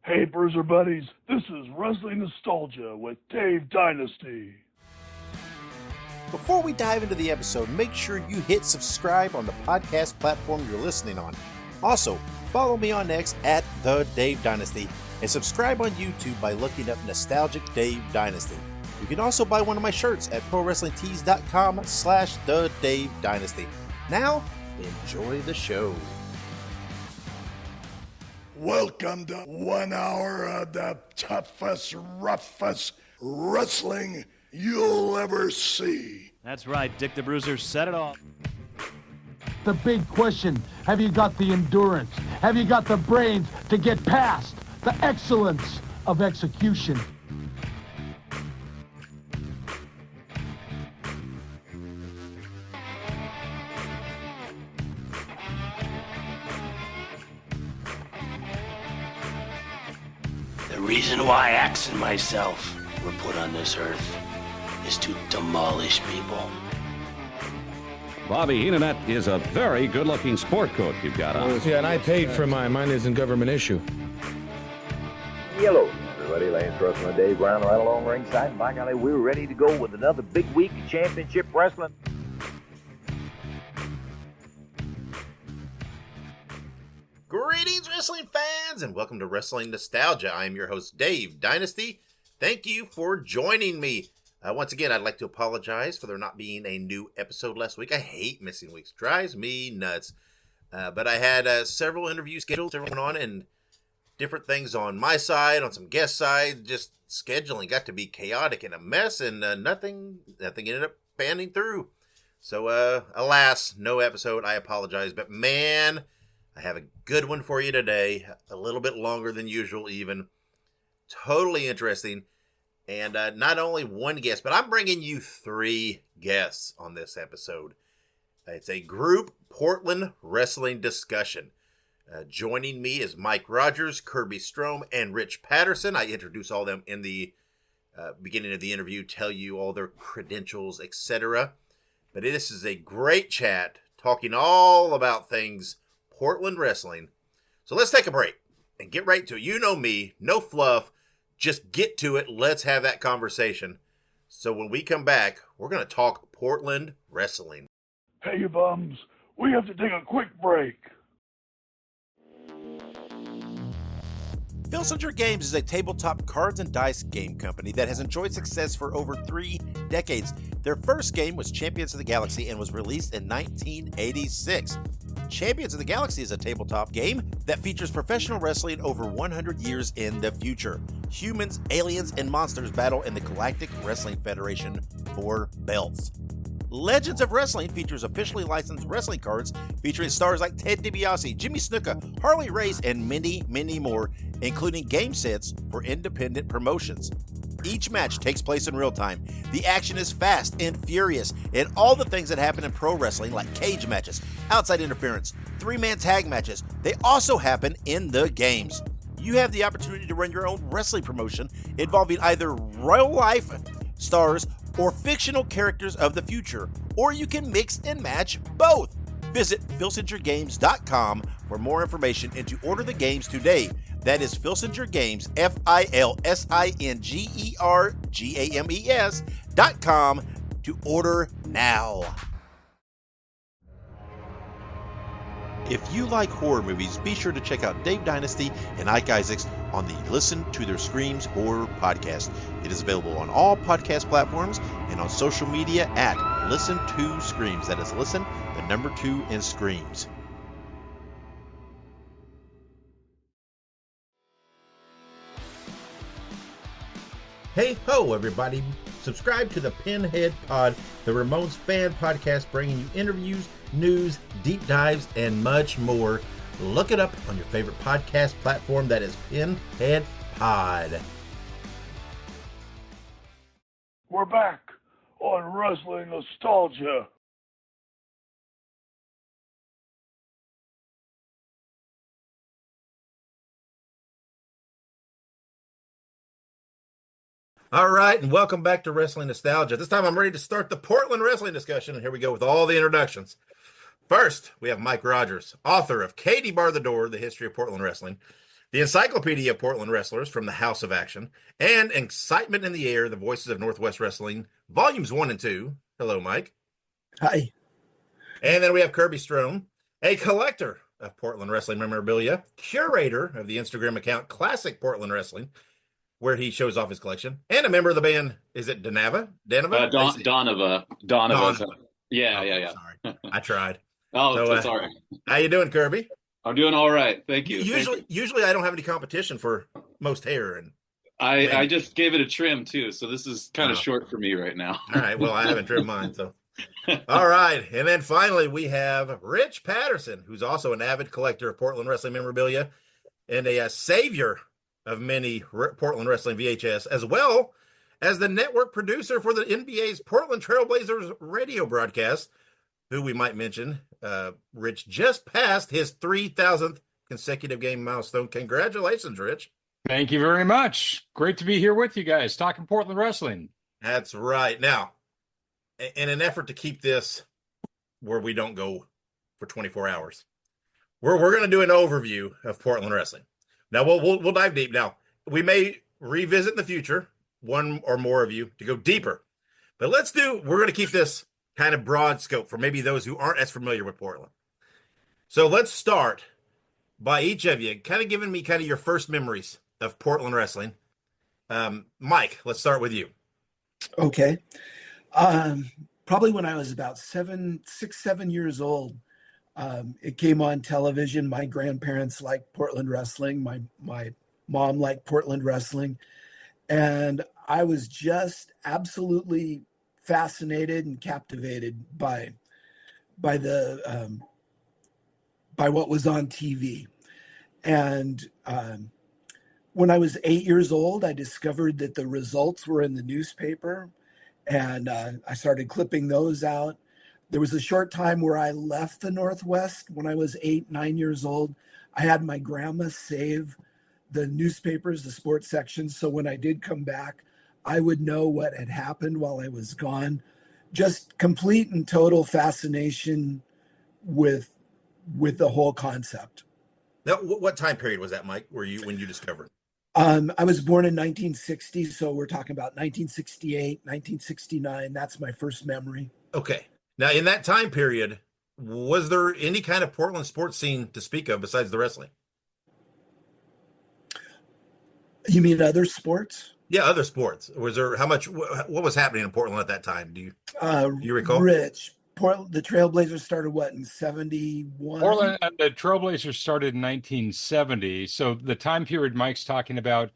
Hey, Bruiser Buddies, this is Wrestling Nostalgia with Dave Dynasty. Before we dive into the episode, make sure you hit subscribe on the podcast platform you're listening on. Also, follow me on X at The Dave Dynasty and subscribe on YouTube by looking up Nostalgic Dave Dynasty. You can also buy one of my shirts at ProWrestlingTees.com/The Dave Dynasty. Now, enjoy the show. Welcome to 1 hour of the toughest, roughest wrestling you'll ever see. That's right, Dick the Bruiser said it all. The big question, have you got the endurance? Have you got the brains to get past the excellence of execution? The reason why Axe and myself were put on this earth is to demolish people. Bobby Heenan, that is a very good-looking sport coat you've got on. Yeah, and I paid for mine. Mine isn't government issue. Hello, everybody. Lance Russell and Dave Brown right along ringside. And by golly, we're ready to go with another big week of championship wrestling. Greetings, wrestling fans, and welcome to Wrestling Nostalgia. I am your host, Dave Dynasty. Thank you for joining me. Once again, I'd like to apologize for there not being a new episode last week. I hate missing weeks. Drives me nuts. But I had several interviews scheduled going on and different things on my side, on some guest side. Just scheduling got to be chaotic and a mess, and nothing ended up panning through. So, alas, no episode. I apologize. But man, I have a good one for you today. A little bit longer than usual even. Totally interesting. And not only one guest, but I'm bringing you 3 guests on this episode. It's a group Portland wrestling discussion. Joining me is Mike Rodgers, Kerby Strom, and Rich Patterson. I introduce all of them in the beginning of the interview, tell you all their credentials, etc. But this is a great chat, talking all about things Portland wrestling. So let's take a break and get right to it. You know me, no fluff. Just get to it. Let's have that conversation. So when we come back, we're going to talk Portland wrestling. Hey, you bums, we have to take a quick break. Filsinger Games is a tabletop cards and dice game company that has enjoyed success for over 3 decades. Their first game was Champions of the Galaxy and was released in 1986. Champions of the Galaxy is a tabletop game that features professional wrestling over 100 years in the future. Humans, aliens, and monsters battle in the Galactic Wrestling Federation for belts. Legends of Wrestling features officially licensed wrestling cards featuring stars like Ted DiBiase, Jimmy Snuka, Harley Race, and many, many more, including game sets for independent promotions. Each match takes place in real time. The action is fast and furious, and all the things that happen in pro wrestling, like cage matches, outside interference, 3-man tag matches, they also happen in the games. You have the opportunity to run your own wrestling promotion involving either real life stars or fictional characters of the future, or you can mix and match both. Visit filsingergames.com for more information and to order the games today. That is Filsinger Games, FILSINGERGAMES.com to order now. If you like horror movies, be sure to check out Dave Dynasty and Ike Isaacs on the Listen to Their Screams horror podcast. It is available on all podcast platforms and on social media at Listen to Screams. That is Listen, the number 2 in Screams. Hey ho, everybody. Subscribe to the Pinhead Pod, the Ramones fan podcast, bringing you interviews, news, deep dives, and much more. Look it up on your favorite podcast platform. That is Pinhead Pod. We're back on Wrestling Nostalgia. All right, and welcome back to Wrestling Nostalgia. This time I'm ready to start the Portland wrestling discussion, and here we go with all the introductions. First, we have Mike Rodgers, author of Katie Bar the Door, The History of Portland Wrestling, the encyclopedia of Portland wrestlers from the House of Action, and Excitement in the Air, the Voices of Northwest Wrestling, Volumes 1 and 2. Hello, Mike. Hi. And then we have Kerby Strom, a collector of Portland wrestling memorabilia, curator of the Instagram account Classic Portland Wrestling, where he shows off his collection, and a member of the band. Is it Donava? Donava. Yeah. Sorry, I tried. That's all right. How you doing, Kerby? I'm doing all right. Thank you. Usually I don't have any competition for most hair, and I just gave it a trim too, so this is kind of short for me right now. All right. Well, I haven't trimmed mine, so. All right. And then finally, we have Rich Patterson, who's also an avid collector of Portland wrestling memorabilia and a savior of many Portland wrestling VHS, as well as the network producer for the NBA's Portland Trailblazers radio broadcast, who we might mention. Rich just passed his 3,000th consecutive game milestone. Congratulations, Rich. Thank you very much. Great to be here with you guys, talking Portland wrestling. That's right. Now, in an effort to keep this where we don't go for 24 hours, we're going to do an overview of Portland wrestling. Now, we'll dive deep. Now, we may revisit in the future, one or more of you, to go deeper. But we're going to keep this kind of broad scope for maybe those who aren't as familiar with Portland. So let's start by each of you kind of giving me kind of your first memories of Portland wrestling. Mike, let's start with you. Okay. Probably when I was about 7 years old, it came on television. My grandparents liked Portland wrestling. My mom liked Portland wrestling. And I was just absolutely fascinated and captivated by what was on TV. And when I was 8 years old, I discovered that the results were in the newspaper, and I started clipping those out. There was a short time where I left the Northwest when I was 9 years old. I had my grandma save the newspapers, the sports sections, so when I did come back, I would know what had happened while I was gone. Just complete and total fascination with the whole concept. Now, what time period was that, Mike, when you discovered? I was born in 1960, so we're talking about 1968, 1969. That's my first memory. Okay. Now, in that time period, was there any kind of Portland sports scene to speak of besides the wrestling? You mean other sports? Yeah, other sports. Was there what was happening in Portland at that time? Do you recall? Rich, the Trailblazers started in 71? Portland, the Trailblazers started in 1970. So the time period Mike's talking about,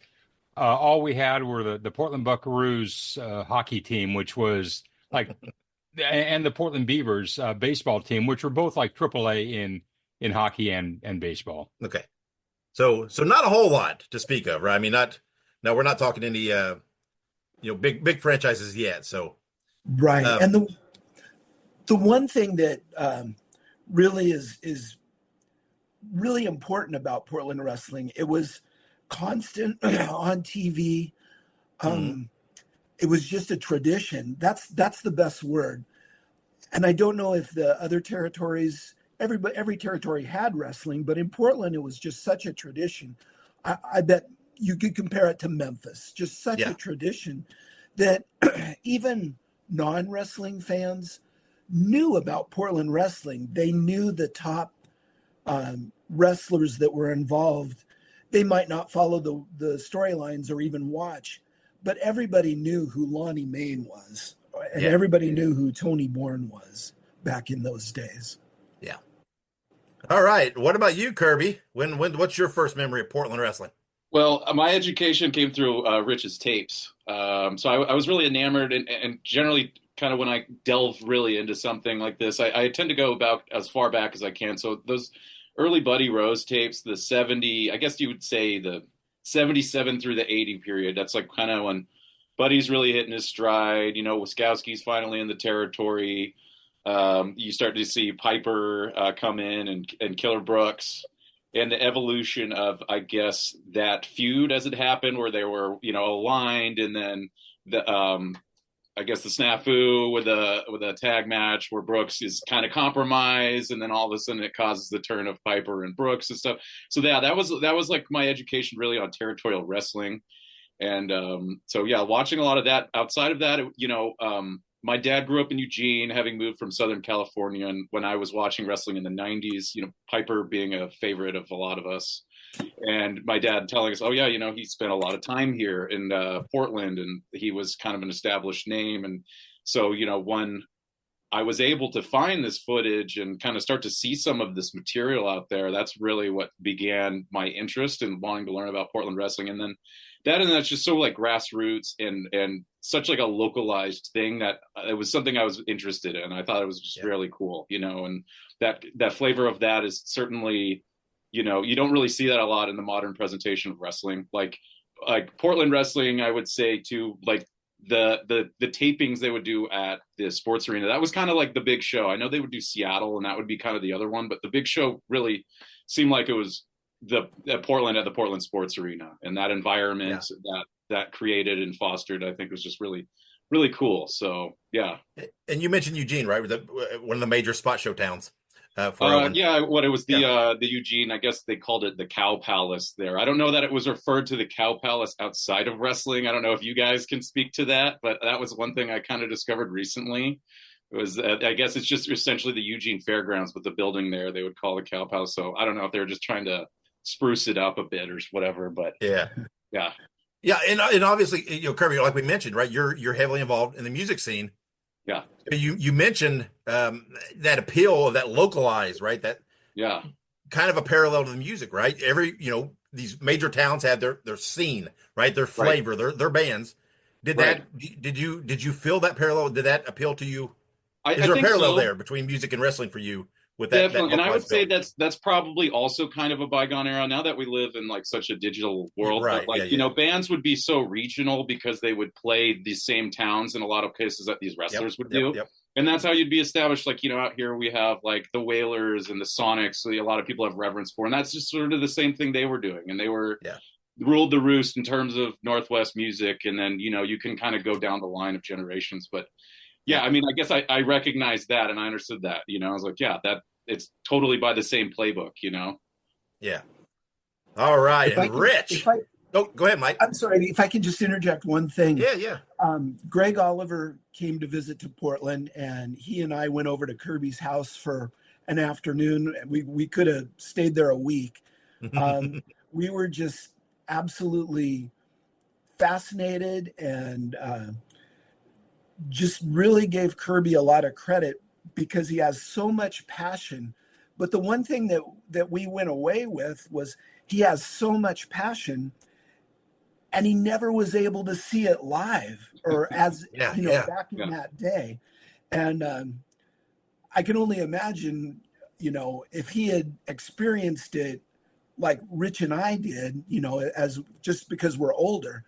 all we had were the Portland Buckaroos hockey team, which was like, and the Portland Beavers baseball team, which were both like AAA in hockey and baseball. Okay. So not a whole lot to speak of, right? I mean, no, we're not talking any, big franchises yet. So, right. And the one thing that really is really important about Portland wrestling, it was constant on TV. It was just a tradition. That's the best word. And I don't know if the other territories, every territory had wrestling, but in Portland, it was just such a tradition. I bet you could compare it to Memphis, just such a tradition that even non-wrestling fans knew about Portland wrestling. They knew the top wrestlers that were involved. They might not follow the storylines or even watch, but everybody knew who Lonnie Main was, and everybody knew who Tony Bourne was back in those days. Yeah. All right. What about you, Kerby? What's your first memory of Portland wrestling? Well, my education came through Rich's tapes. So I was really enamored, and generally kind of when I delve really into something like this, I tend to go about as far back as I can. So those early Buddy Rose tapes, the 70, I guess you would say the 77 through the 80 period, that's like kind of when Buddy's really hitting his stride. Wiskowski's finally in the territory. You start to see Piper come in and Killer Brooks. And the evolution of, I guess, that feud as it happened, where they were, aligned, and then I guess the snafu with a tag match where Brooks is kind of compromised, and then all of a sudden it causes the turn of Piper and Brooks and stuff. So yeah, that was like my education really on territorial wrestling. And so yeah, watching a lot of that. Outside of that, my dad grew up in Eugene, having moved from Southern California. And when I was watching wrestling in the 90s, Piper being a favorite of a lot of us. And my dad telling us, oh, yeah, he spent a lot of time here in Portland, and he was kind of an established name. And so, when I was able to find this footage and kind of start to see some of this material out there, that's really what began my interest in wanting to learn about Portland wrestling. And then that's just so like grassroots and such like a localized thing that it was something I was interested in. I thought it was just really cool, and that flavor of that is certainly, you don't really see that a lot in the modern presentation of wrestling. Like Portland wrestling, I would say too, like the tapings they would do at the sports arena, that was kind of like the big show. I know they would do Seattle and that would be kind of the other one, but the big show really seemed like it was Portland at the Portland Sports Arena, and that environment that created and fostered, I think was just really, really cool. So yeah. And you mentioned Eugene, right? One of the major spot show towns. It was the Eugene, I guess they called it the Cow Palace there. I don't know that it was referred to the Cow Palace outside of wrestling. I don't know if you guys can speak to that, but that was one thing I kind of discovered recently. It was, I guess it's just essentially the Eugene Fairgrounds, but the building there they would call the Cow Palace. So I don't know if they were just trying to spruce it up a bit or whatever, but yeah. And obviously, Kerby, like we mentioned, right, you're heavily involved in the music scene. Yeah. You mentioned that appeal of that localized, right? That kind of a parallel to the music, right? These major towns had their scene, right? Their flavor, their bands. Did you feel that parallel? Did that appeal to you? Is there a parallel there between music and wrestling for you? With that, definitely, and I would say that's probably also kind of a bygone era now that we live in like such a digital world. Right. But bands would be so regional because they would play these same towns in a lot of cases that these wrestlers would do. And that's how you'd be established. Like, out here we have like the Wailers and the Sonics, so a lot of people have reverence for, and that's just sort of the same thing they were doing. And they were ruled the roost in terms of Northwest music. And then, you can kind of go down the line of generations. But yeah, I mean, I guess I recognized that and I understood that, I was like, that it's totally by the same playbook, Yeah. All right. And Rich. Go ahead, Mike. I'm sorry. If I can just interject one thing. Yeah. Greg Oliver came to visit to Portland, and he and I went over to Kerby's house for an afternoon. We could have stayed there a week. We were just absolutely fascinated and just really gave Kerby a lot of credit because he has so much passion. But the one thing that we went away with was he has so much passion and he never was able to see it live or back in that day. And I can only imagine, if he had experienced it like Rich and I did, as just because we're older.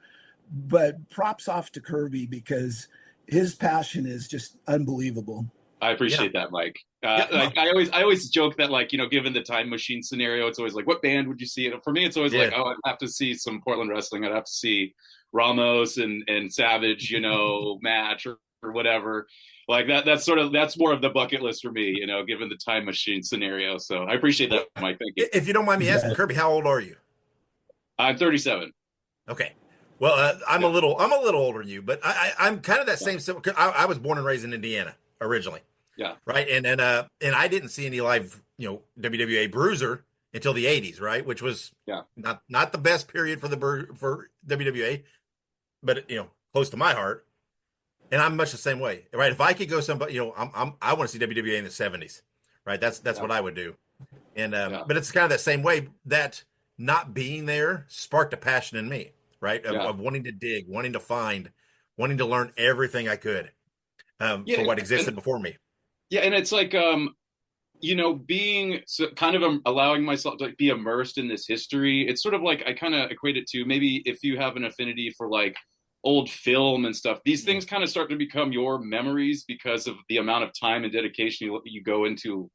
But props off to Kerby because his passion is just unbelievable. I appreciate that, Mike. I always joke that, like, given the time machine scenario, it's always like, what band would you see? And for me, it's always like, I'd have to see some Portland wrestling. I'd have to see Ramos and Savage, match or whatever. Like that's more of the bucket list for me, given the time machine scenario. So I appreciate that, Mike. Thank you. If you don't mind me asking, Kerby, how old are you? I'm 37. Okay. Well, I'm a little older than you, but I'm kind of that same. I was born and raised in Indiana originally. Yeah. Right. And I didn't see any live, WWA Bruiser until the 80s, right? Which was not the best period for WWA, but close to my heart. And I'm much the same way, right? If I could go somebody, I want to see WWA in the 70s, right? That's what I would do. And but it's kind of that same way that not being there sparked a passion in me, right? Of wanting to dig, wanting to find, wanting to learn everything I could for what existed before me. Yeah, and it's like, being kind of allowing myself to be immersed in this history. It's sort of like I kind of equate it to maybe if you have an affinity for like old film and stuff, these things kind of start to become your memories because of the amount of time and dedication you go into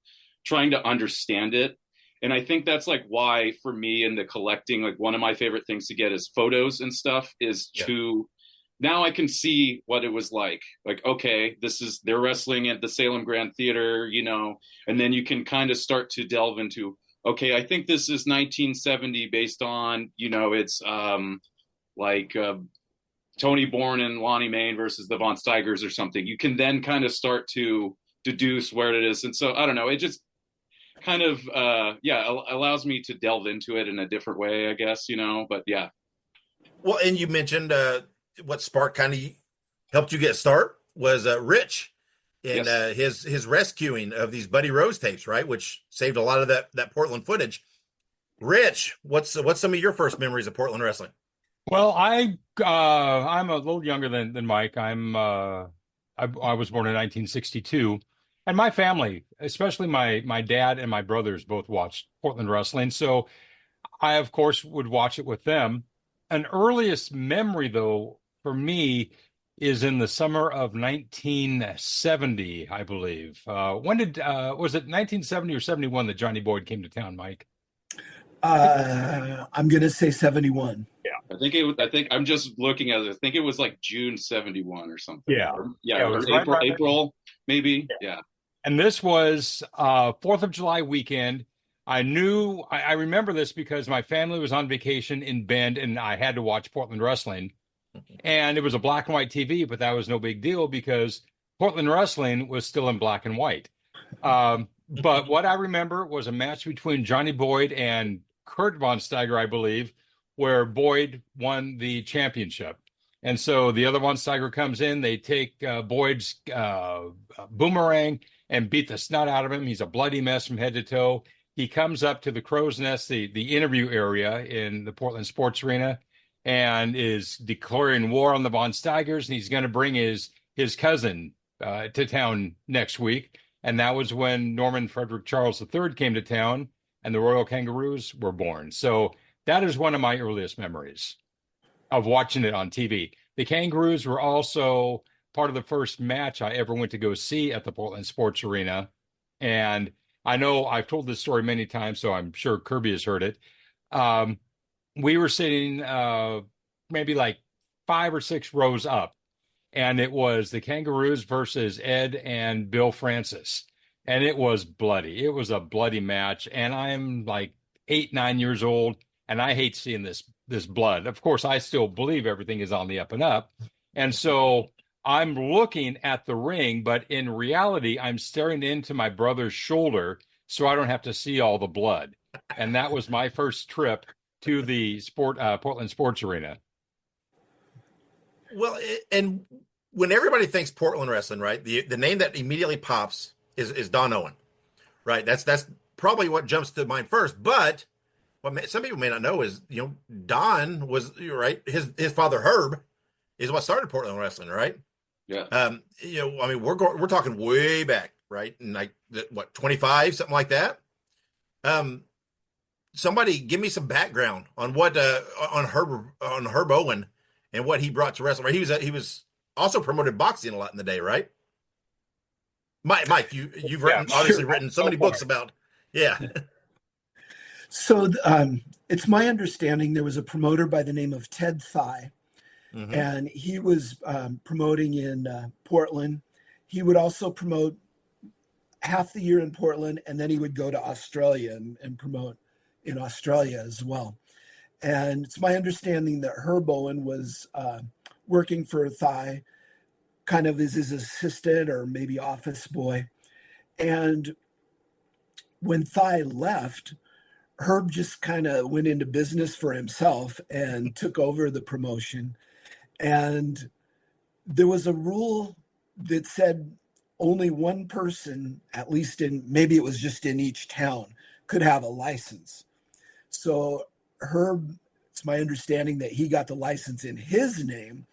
trying to understand it. And I think that's like why for me in the collecting, like one of my favorite things to get is photos and stuff is to now I can see what it was like. Like, okay, they're wrestling at the Salem Grand Theater, and then you can kind of start to delve into, okay, I think this is 1970 based on, it's Tony Bourne and Lonnie Main versus the Von Steigers or something. You can then kind of start to deduce where it is. And so, I don't know, it just kind of, allows me to delve into it in a different way, I guess, but yeah. Well, and you mentioned what spark kind of helped you get start was Rich and Yes. his rescuing of these Buddy Rose tapes, right? Which saved a lot of that Portland footage. Rich, what's some of your first memories of Portland wrestling? Well, I'm a little younger than Mike. I was born in 1962, and my family, especially my dad and my brothers, both watched Portland wrestling. So I, of course, would watch it with them. An earliest memory, though, for me, is in the summer of 1970, I believe. Was it 1970 or 71 that Johnny Boyd came to town, Mike? I'm going to say 71. Yeah. I think I'm just looking at it. I think it was like June 71 or something. Yeah. It was April, maybe. Yeah. And this was 4th of July weekend. I remember this because my family was on vacation in Bend and I had to watch Portland wrestling. And it was a black and white TV, but that was no big deal because Portland wrestling was still in black and white. But what I remember was a match between Johnny Boyd and Kurt Von Steiger, I believe, where Boyd won the championship. And so the other Von Steiger comes in, they take Boyd's boomerang and beat the snot out of him. He's a bloody mess from head to toe. He comes up to the Crow's Nest, the interview area in the Portland Sports Arena, and is declaring war on the Von Steigers, and he's going to bring his cousin to town next week. And that was when Norman Frederick Charles III came to town, and the Royal Kangaroos were born. So that is one of my earliest memories of watching it on TV. The Kangaroos were also part of the first match I ever went to go see at the Portland Sports Arena. And I know I've told this story many times, so I'm sure Kerby has heard it. We were sitting maybe like 5 or 6 rows up, and it was the Kangaroos versus Ed and Bill Francis. And it was bloody. It was a bloody match. And I'm like 8, 9 years old, and I hate seeing this blood. Of course, I still believe everything is on the up and up. And so I'm looking at the ring, but in reality, I'm staring into my brother's shoulder so I don't have to see all the blood. And that was my first trip to the Portland Sports Arena. Well, and when everybody thinks Portland wrestling, right, the name that immediately pops is Don Owen, right? That's probably what jumps to mind first. But what some people may not know is, Don was, right, his father Herb is what started Portland wrestling, right? Yeah. We're talking way back, right? And like 25, something like that. Somebody give me some background on what on Herb Owen and what he brought to wrestling. Right? He was also promoted boxing a lot in the day, right? Mike, you've written so many books about, yeah. So it's my understanding there was a promoter by the name of Ted Thigh, and he was promoting in Portland. He would also promote half the year in Portland, and then he would go to Australia and promote in Australia as well. And it's my understanding that Herb Owen was working for Thigh, kind of as his assistant or maybe office boy. And when Thigh left, Herb just kind of went into business for himself and took over the promotion. And there was a rule that said only one person, at least maybe it was just in each town, could have a license. So Herb, it's my understanding that he got the license in his name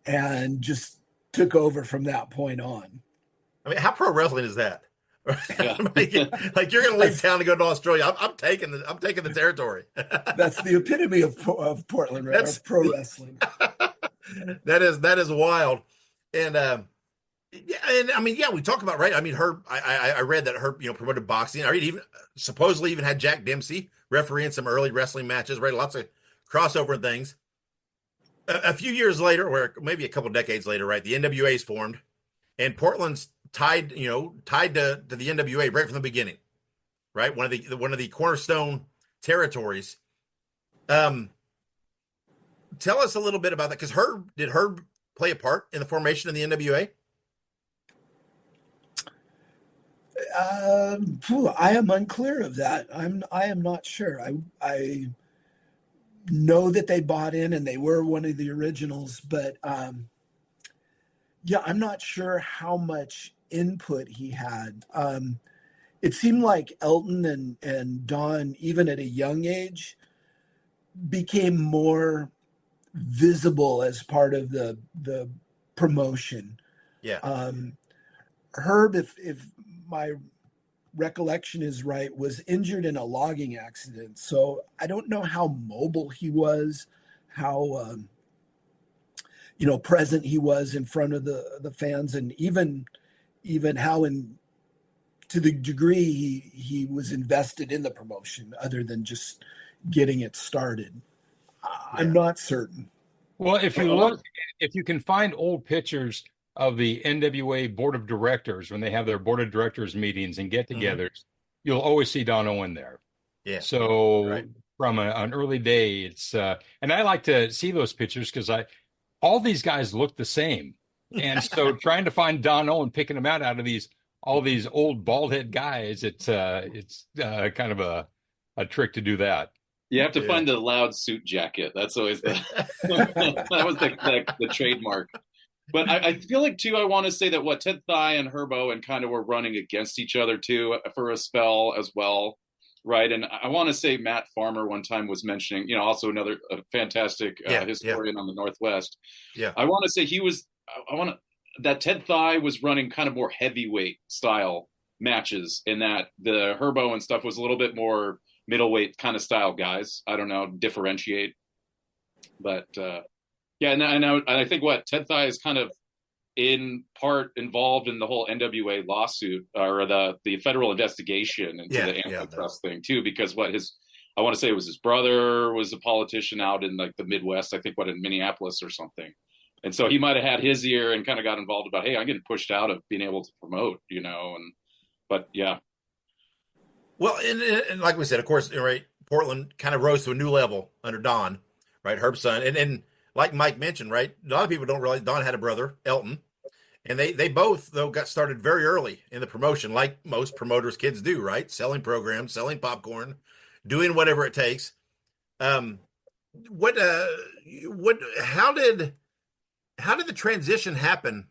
and just took over from that point on. I mean, how pro wrestling is that? Yeah. like you're going to leave town to go to Australia. I'm taking the territory. That's the epitome of Portland, right? Of pro wrestling. That is wild. And we talk about, right. I mean, Herb, I read that Herb, promoted boxing. I even supposedly even had Jack Dempsey refereeing some early wrestling matches, right? Lots of crossover and things. a few years later, or maybe a couple decades later, right? The NWA is formed, and Portland's tied to the NWA right from the beginning, right? One of the cornerstone territories. Tell us a little bit about that, because did Herb play a part in the formation of the NWA? I am unclear of that. I am not sure. I know that they bought in and they were one of the originals, but yeah, I'm not sure how much input he had. It seemed like Elton and Don, even at a young age, became more visible as part of the promotion. Yeah. Herb, if my recollection is right, was injured in a logging accident. So I don't know how mobile he was, how present he was in front of the fans, and even how to the degree he was invested in the promotion, other than just getting it started. I'm not certain. Well, if you can find old pictures of the NWA board of directors when they have their board of directors meetings and get-togethers, you'll always see Don Owen there. Yeah. So from an early day, it's and I like to see those pictures because all these guys look the same, and so trying to find Don Owen, picking him out of all these old bald head guys, it's kind of a trick to do that. You have to find the loud suit jacket. That's always that was the trademark. But I feel like, too, I want to say that Ted Thigh and Herbo and kind of were running against each other, too, for a spell as well, right? And I want to say Matt Farmer one time was mentioning, also another fantastic historian on the Northwest. Yeah. I want to say that Ted Thigh was running kind of more heavyweight style matches, and that the Herbo and stuff was a little bit more middleweight kind of style guys. I don't know, differentiate. But yeah, and I think Ted Thigh is kind of in part involved in the whole NWA lawsuit or the federal investigation into the antitrust thing too, because I want to say it was his brother was a politician out in like the Midwest, I think in Minneapolis or something. And so he might have had his ear and kind of got involved about, hey, I'm getting pushed out of being able to promote, but yeah. Well, and like we said, of course, right, Portland kind of rose to a new level under Don, right, Herb's son. And like Mike mentioned, right, a lot of people don't realize Don had a brother, Elton, and they both, though, got started very early in the promotion, like most promoters' kids do, right, selling programs, selling popcorn, doing whatever it takes. How did the transition happen?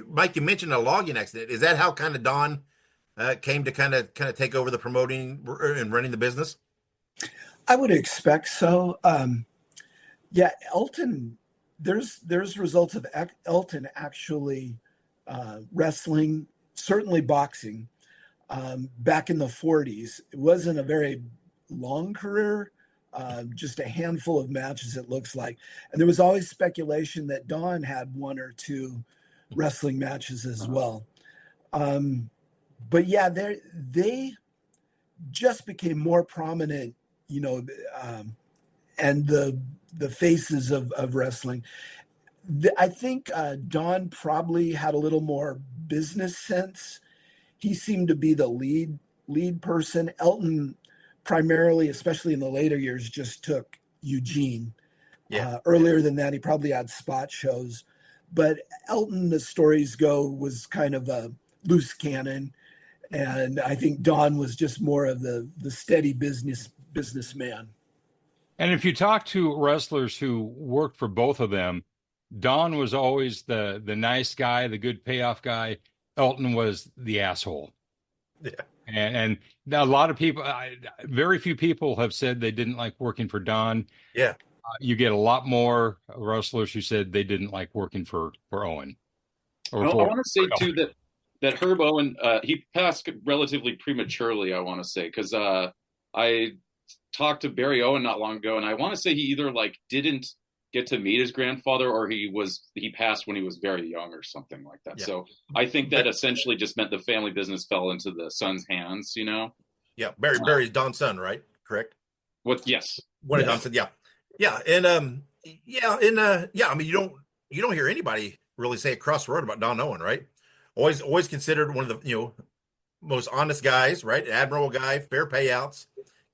Mike, you mentioned a logging accident. Is that how kind of Don came to kind of take over the promoting and running the business? I would expect so. Yeah, Elton. There's results of Elton actually wrestling, certainly boxing, back in the 40s. It wasn't a very long career, just a handful of matches, it looks like. And there was always speculation that Don had one or two wrestling matches as well. But yeah, they just became more prominent, and the faces of wrestling. I think Don probably had a little more business sense. He seemed to be the lead person. Elton primarily, especially in the later years, just took Eugene. Earlier than that, he probably had spot shows. But Elton, the stories go, was kind of a loose cannon. And I think Don was just more of the steady businessman. And if you talk to wrestlers who worked for both of them, Don was always the nice guy, the good payoff guy. Elton was the asshole. Yeah. And a lot of people, very few people have said they didn't like working for Don. Yeah. You get a lot more wrestlers who said they didn't like working for Owen. I want to say, too, that Herb Owen, he passed relatively prematurely, I want to say, because I talked to Barry Owen not long ago, and I want to say he either didn't get to meet his grandfather, or he passed when he was very young or something like that. Yeah. So I think that essentially just meant the family business fell into the son's hands, Yeah, Barry's Don's son, right? Correct. Yes. One of Don's son, yeah. Yeah, and Yeah, and yeah, I mean, you don't hear anybody really say across the road about Don Owen, right? Always considered one of the most honest guys, right? Admirable guy, fair payouts,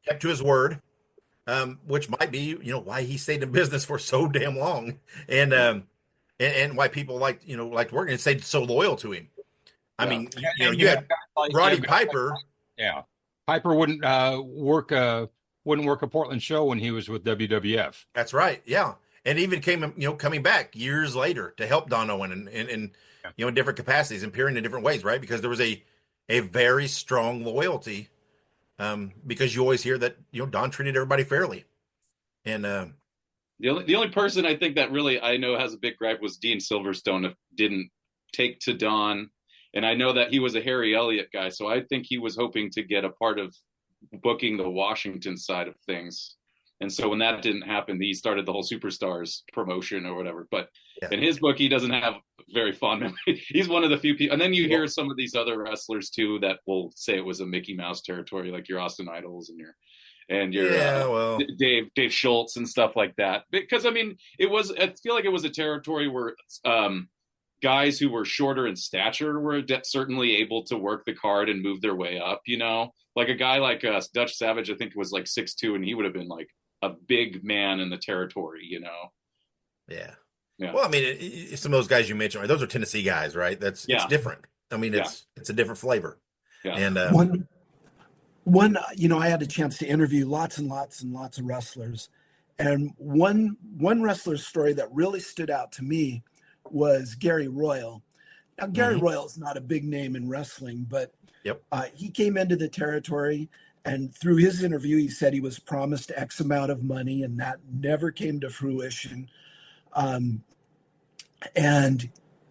kept to his word, which might be why he stayed in business for so damn long, and why people liked working and stayed so loyal to him. I mean, you had Roddy Piper. Yeah, Piper wouldn't work a Portland show when he was with WWF. That's right. Yeah, and even coming back years later to help Don Owen in different capacities and appearing in different ways, right? Because there was a very strong loyalty, because you always hear that Don treated everybody fairly, and the only person I think that really I know has a big gripe was Dean Silverstone didn't take to Don. And I know that he was a Harry Elliott guy, so I think he was hoping to get a part of booking the Washington side of things. And so when that didn't happen, he started the whole Superstars promotion or whatever. But in his book, he doesn't have very fond memory. He's one of the few people. And then you hear some of these other wrestlers too that will say it was a Mickey Mouse territory, like your Austin Idols and your Dave Schultz and stuff like that. Because I mean, I feel like it was a territory where guys who were shorter in stature were certainly able to work the card and move their way up, like a guy like Dutch Savage, I think was like 6'2", and he would have been like a big man in the territory, Yeah. Well, I mean, some of those guys you mentioned, right, those are Tennessee guys, right? It's different. I mean, it's a different flavor. Yeah. And one, I had a chance to interview lots and lots and lots of wrestlers, and one wrestler's story that really stood out to me was Gary Royal. Now, Gary Royal is not a big name in wrestling, but he came into the territory, and through his interview, he said he was promised X amount of money, and that never came to fruition. And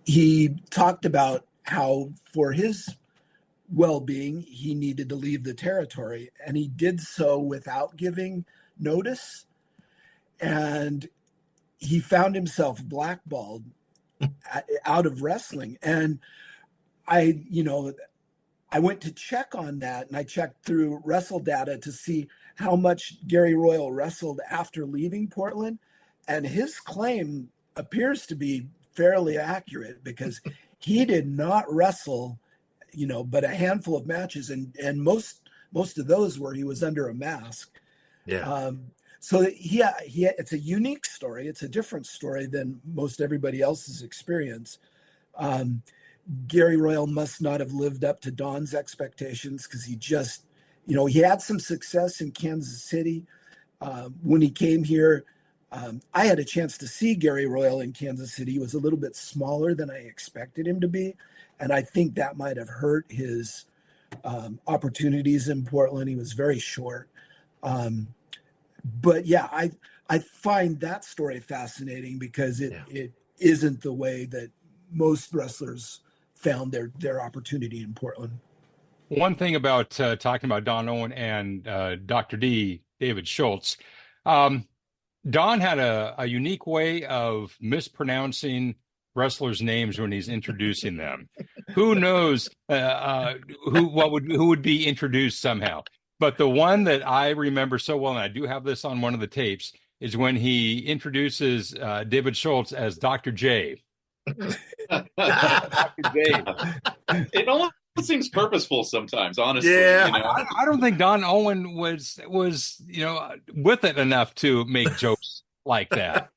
he talked about how, for his well-being, he needed to leave the territory, and he did so without giving notice. And he found himself blackballed out of wrestling. And I went to check on that, and I checked through Wrestle Data to see how much Gary Royal wrestled after leaving Portland. And his claim appears to be fairly accurate, because he did not wrestle, but a handful of matches. And most of those where he was under a mask. Yeah. So it's a unique story. It's a different story than most everybody else's experience. Gary Royal must not have lived up to Don's expectations, because he just, he had some success in Kansas City. When he came here, I had a chance to see Gary Royal in Kansas City. He was a little bit smaller than I expected him to be, and I think that might have hurt his opportunities in Portland. He was very short. But yeah, I find that story fascinating, because it isn't the way that most wrestlers found their opportunity in Portland. One thing about talking about Don Owen and Dr. D, David Schultz, Don had a unique way of mispronouncing wrestlers' names when he's introducing them. Who knows who would be introduced somehow? But the one that I remember so well, and I do have this on one of the tapes, is when he introduces David Schultz as Dr. J. Dr. J. It almost seems purposeful sometimes, honestly. Yeah. I don't think Don Owen was with it enough to make jokes like that.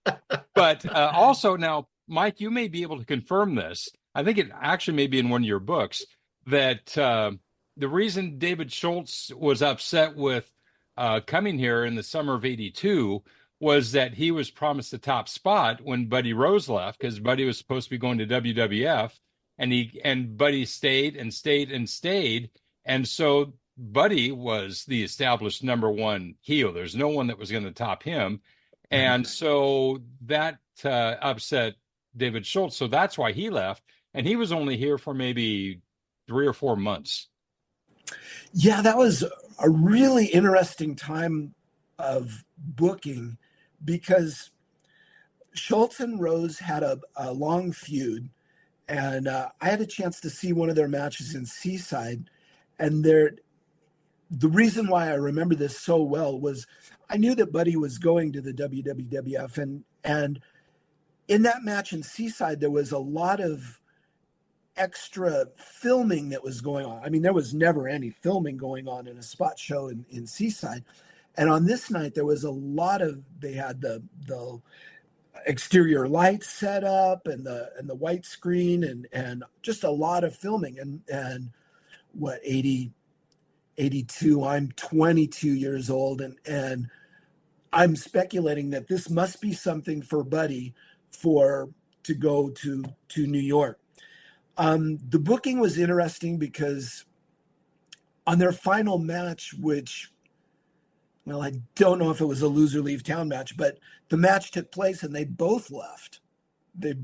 But also now, Mike, you may be able to confirm this. I think it actually may be in one of your books that the reason David Schultz was upset with coming here in the summer of '82 was that he was promised the top spot when Buddy Rose left, because Buddy was supposed to be going to WWF, and Buddy stayed and stayed and stayed. And so Buddy was the established number one heel. There's no one that was going to top him. And so that upset David Schultz. So that's why he left. And he was only here for maybe 3 or 4 months. Yeah, that was a really interesting time of booking, because Schultz and Rose had a long feud, and I had a chance to see one of their matches in Seaside. And the reason why I remember this so well was I knew that Buddy was going to the WWF, And in that match in Seaside, there was a lot of extra filming that was going on. I mean, there was never any filming going on in a spot show in Seaside. And on this night, there was a lot of, they had the exterior lights set up and the white screen and just a lot of filming. And what, 82, I'm 22 years old. And I'm speculating that this must be something for Buddy to go to New York. The booking was interesting because on their final match, which, well, I don't know if it was a loser leave town match, but the match took place and they both left. The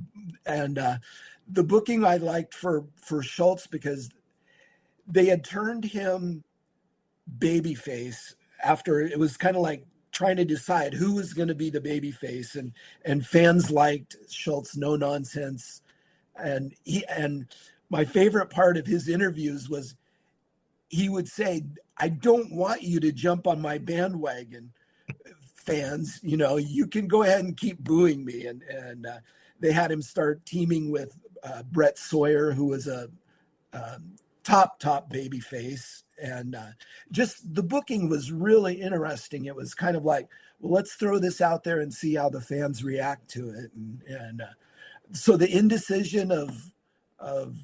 booking I liked for Schultz because they had turned him babyface after it was kind of like trying to decide who was going to be the babyface, and fans liked Schultz no nonsense. And my favorite part of his interviews was he would say, I don't want you to jump on my bandwagon, fans. You know, you can go ahead and keep booing me. And they had him start teaming with Brett Sawyer, who was a top baby face. And just the booking was really interesting. It was kind of like, well, let's throw this out there and see how the fans react to it. And so the indecision of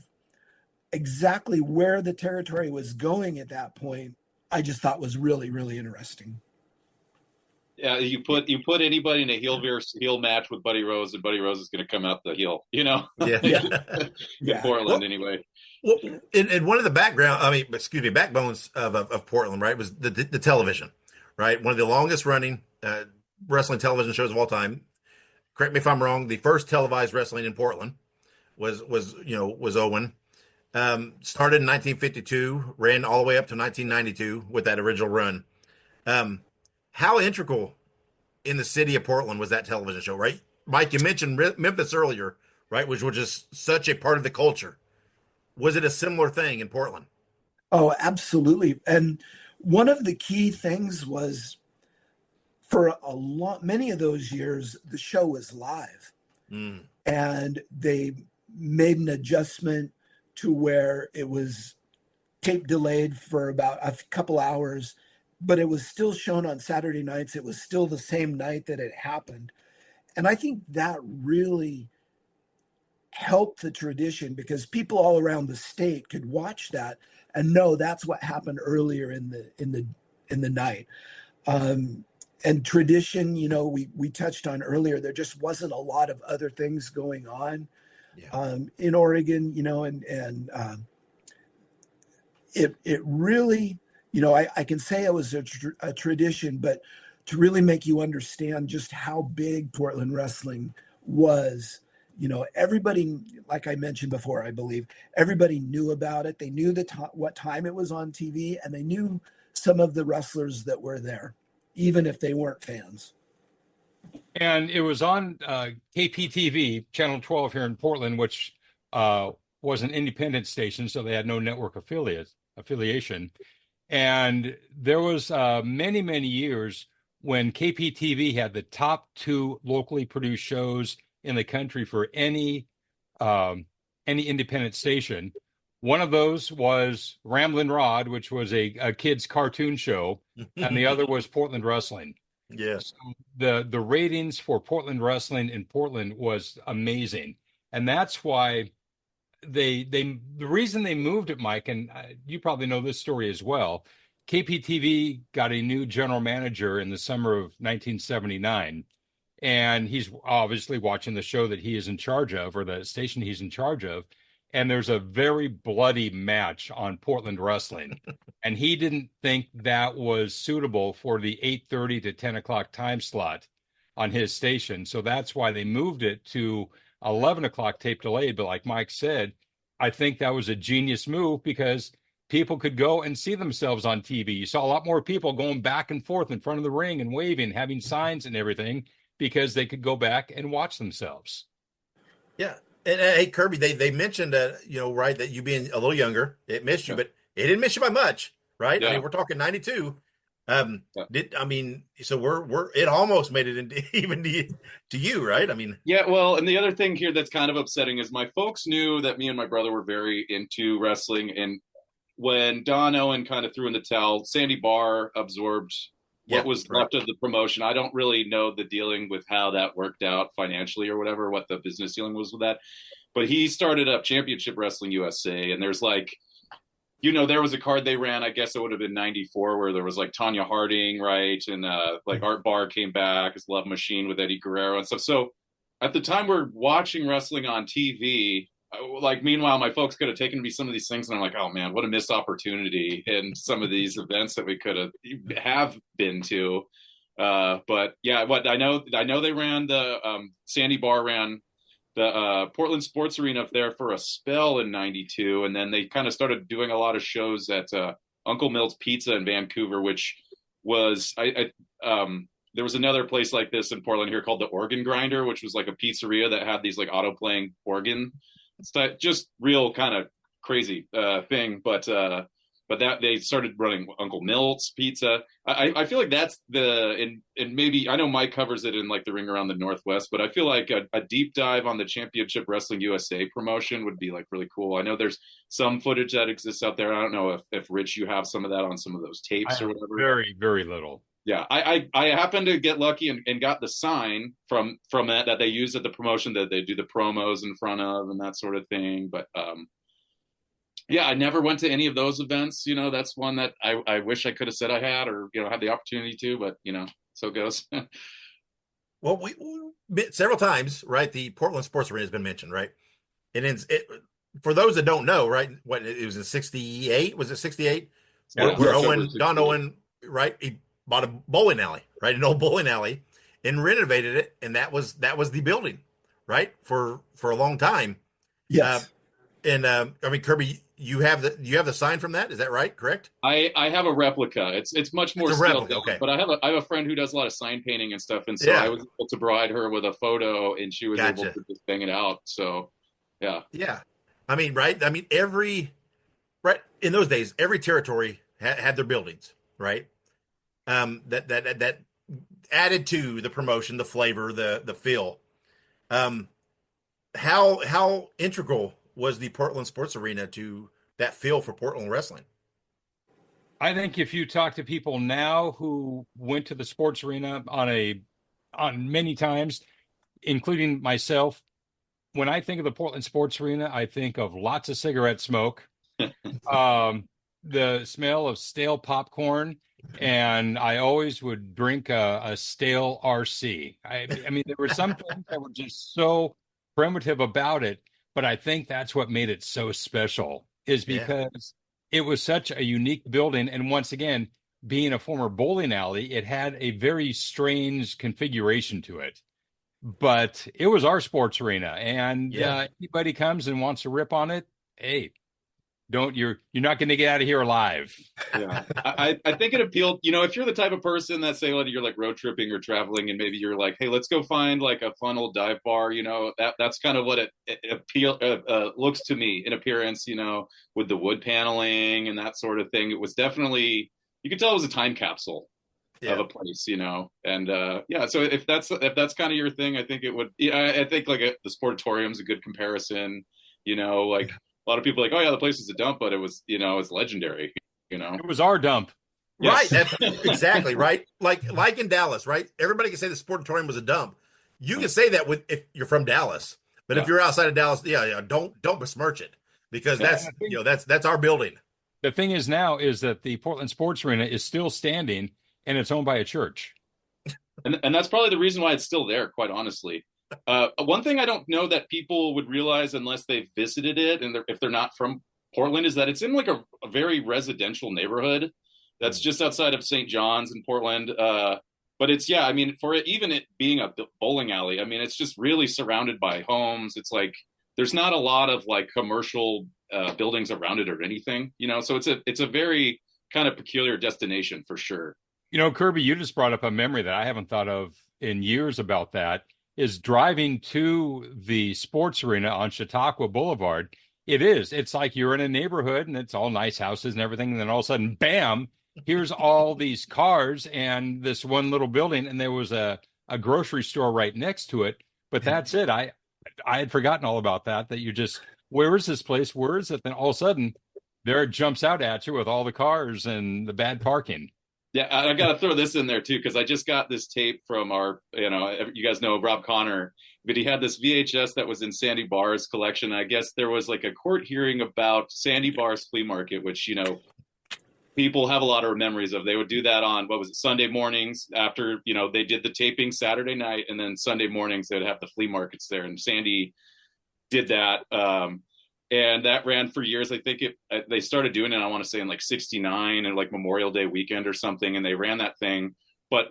exactly where the territory was going at that point, I just thought was really, really interesting. Yeah, you put anybody in a heel versus heel match with Buddy Rose, and Buddy Rose is going to come out the heel, you know? Yeah. In Portland, anyway. Well, in one of the backbones of Portland, right, was the television, right? One of the longest running wrestling television shows of all time. Correct me if I'm wrong. The first televised wrestling in Portland was Owen. Started in 1952, ran all the way up to 1992 with that original run. How integral in the city of Portland was that television show, right? Mike, you mentioned Memphis earlier, right, which was just such a part of the culture. Was it a similar thing in Portland? Oh, absolutely. And one of the key things was for many of those years, the show was live. And they made an adjustment to where it was tape delayed for about a couple hours, but it was still shown on Saturday nights. It was still the same night that it happened. And I think that really helped the tradition because people all around the state could watch that and know that's what happened earlier in the night. And tradition, you know, we touched on earlier, there just wasn't a lot of other things going on in Oregon, you know, and it really, you know, I can say it was a tradition, but to really make you understand just how big Portland wrestling was, you know, everybody, like I mentioned before, I believe everybody knew about it. They knew what time it was on TV, and they knew some of the wrestlers that were there, even if they weren't fans. And it was on KPTV, Channel 12 here in Portland, which was an independent station, so they had no network affiliation. And there was many, many years when KPTV had the top 2 locally produced shows in the country for any independent station. One of those was Ramblin' Rod, which was a kid's cartoon show, and the other was Portland Wrestling. Yes. So the ratings for Portland Wrestling in Portland was amazing. And that's why the reason they moved it, Mike, and you probably know this story as well. KPTV got a new general manager in the summer of 1979, and he's obviously watching the show that he is in charge of, or the station he's in charge of. And there's a very bloody match on Portland Wrestling. And he didn't think that was suitable for the 8:30 to 10 o'clock time slot on his station. So that's why they moved it to 11 o'clock tape delayed. But like Mike said, I think that was a genius move because people could go and see themselves on TV. You saw a lot more people going back and forth in front of the ring and waving, having signs and everything, because they could go back and watch themselves. Yeah. And hey, Kirby, they mentioned, right, that you being a little younger, it missed you, but it didn't miss you by much, right? Yeah. I mean, we're talking 92. So we're it almost made it into even to you, right? I mean, yeah. Well, and the other thing here that's kind of upsetting is my folks knew that me and my brother were very into wrestling, and when Don Owen kind of threw in the towel, Sandy Barr absorbed what was left of the promotion. I don't really know the dealing with how that worked out financially or whatever, what the business dealing was with that. But he started up Championship Wrestling USA, and there's like, there was a card they ran, I guess it would have been 94, where there was like Tanya Harding, right? And like Art Barr came back as Love Machine with Eddie Guerrero and stuff. So at the time we're watching wrestling on TV, like meanwhile, my folks could have taken me some of these things, and I'm like, oh man, what a missed opportunity in some of these events that we could have been to. But yeah, I know they ran the Sandy Barr ran the Portland Sports Arena up there for a spell in '92, and then they kind of started doing a lot of shows at Uncle Milt's Pizza in Vancouver, which was there was another place like this in Portland here called the Organ Grinder, which was like a pizzeria that had these like auto playing organ stuff, just real kind of crazy thing, but that they started running Uncle Milt's Pizza. I feel like that's and maybe I know Mike covers it in like the Ring Around the Northwest, but I feel like a deep dive on the Championship Wrestling USA promotion would be like really cool. I know there's some footage that exists out there. I don't know if Rich, you have some of that on some of those tapes or whatever. Very, very little. Yeah, I happened to get lucky and got the sign from that they use at the promotion that they do the promos in front of and that sort of thing. But yeah, I never went to any of those events. That's one that I wish I could have said I had, or had the opportunity to, but so it goes. Well, we several times, right? The Portland Sports Arena has been mentioned, right? And for those that don't know, right? What it was in '68? Was it '68? Yeah, where Don Owen, right? He bought a bowling alley, right? An old bowling alley, and renovated it, and that was the building, right? For a long time. Yes. Kerby, you have the sign from that. Is that right? Correct? I have a replica. It's much more scaled down, okay. But I have a friend who does a lot of sign painting and stuff, and so I was able to provide her with a photo, and she was able to just bang it out. So, yeah. Yeah. Right? Right in those days, every territory had their buildings, right? That added to the promotion, the flavor, the feel. How integral was the Portland Sports Arena to that feel for Portland wrestling? I think if you talk to people now who went to the sports arena on many times, including myself, when I think of the Portland Sports Arena, I think of lots of cigarette smoke, the smell of stale popcorn, and I always would drink a stale RC. There were some things that were just so primitive about it, but I think that's what made it so special, is because it was such a unique building. And once again, being a former bowling alley, it had a very strange configuration to it. But it was our sports arena, and anybody comes and wants to rip on it, hey, you're not going to get out of here alive. Yeah, I think it appealed. If you're the type of person that say you're like road tripping or traveling, and maybe you're like, hey, let's go find like a fun old dive bar. That's kind of what it looks to me in appearance. With the wood paneling and that sort of thing. It was definitely, you could tell it was a time capsule of a place. And so if that's kind of your thing, I think it would. I think like the Sportatorium's a good comparison. Like. A lot of people are like, oh yeah, the place is a dump, but it was, it's legendary. It was our dump. Yes. Right. That's exactly right. Like in Dallas, right? Everybody can say the Sportatorium was a dump. You can say that if you're from Dallas, but if you're outside of Dallas, don't besmirch it, because that's our building. The thing is now is that the Portland Sports Arena is still standing, and it's owned by a church. And that's probably the reason why it's still there, quite honestly. One thing I don't know that people would realize unless they've visited it, and if they're not from Portland, is that it's in like a very residential neighborhood that's just outside of St. John's in Portland. But it's, for it being a bowling alley, it's just really surrounded by homes. It's like there's not a lot of like commercial buildings around it or anything, so it's a very kind of peculiar destination for sure. Kerby, you just brought up a memory that I haven't thought of in years about that. Is driving to the sports arena on Chautauqua Boulevard. It's like you're in a neighborhood and it's all nice houses and everything. And then all of a sudden, bam, here's all these cars and this one little building, and there was a grocery store right next to it. But that's it. I had forgotten all about that. That you just, where is this place? Where is it? Then all of a sudden, there it jumps out at you with all the cars and the bad parking. Yeah, I got to throw this in there too, because I just got this tape from our, you guys know Rob Connor, but he had this VHS that was in Sandy Barr's collection. I guess there was like a court hearing about Sandy Barr's flea market, which, people have a lot of memories of. They would do that on, Sunday mornings after, they did the taping Saturday night, and then Sunday mornings they'd have the flea markets there. And Sandy did that. And that ran for years. I think they started doing it, I want to say in like 69 and like Memorial Day weekend or something. And they ran that thing. But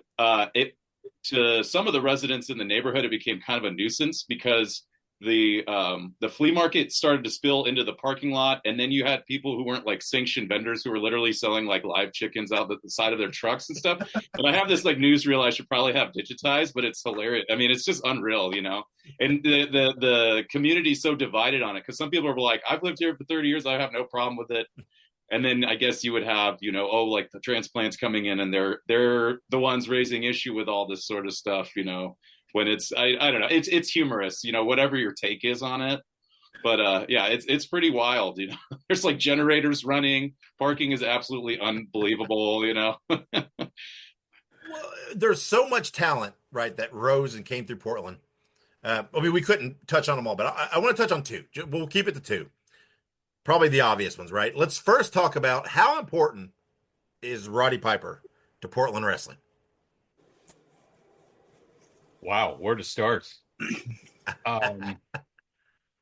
to some of the residents in the neighborhood, it became kind of a nuisance because the flea market started to spill into the parking lot. And then you had people who weren't like sanctioned vendors who were literally selling like live chickens out the side of their trucks and stuff. And I have this like newsreel I should probably have digitized, but it's hilarious. I mean, it's just unreal, and the community is so divided on it, because some people are like, I've lived here for 30 years. I have no problem with it. And then I guess you would have, like the transplants coming in and they're the ones raising issue with all this sort of stuff, when it's, I don't know, it's humorous, whatever your take is on it. But yeah, it's pretty wild, There's like generators running, parking is absolutely unbelievable, Well, there's so much talent, right, that rose and came through Portland. We couldn't touch on them all, but I want to touch on two. We'll keep it to two. Probably the obvious ones, right? Let's first talk about how important is Roddy Piper to Portland wrestling. Wow, where to start?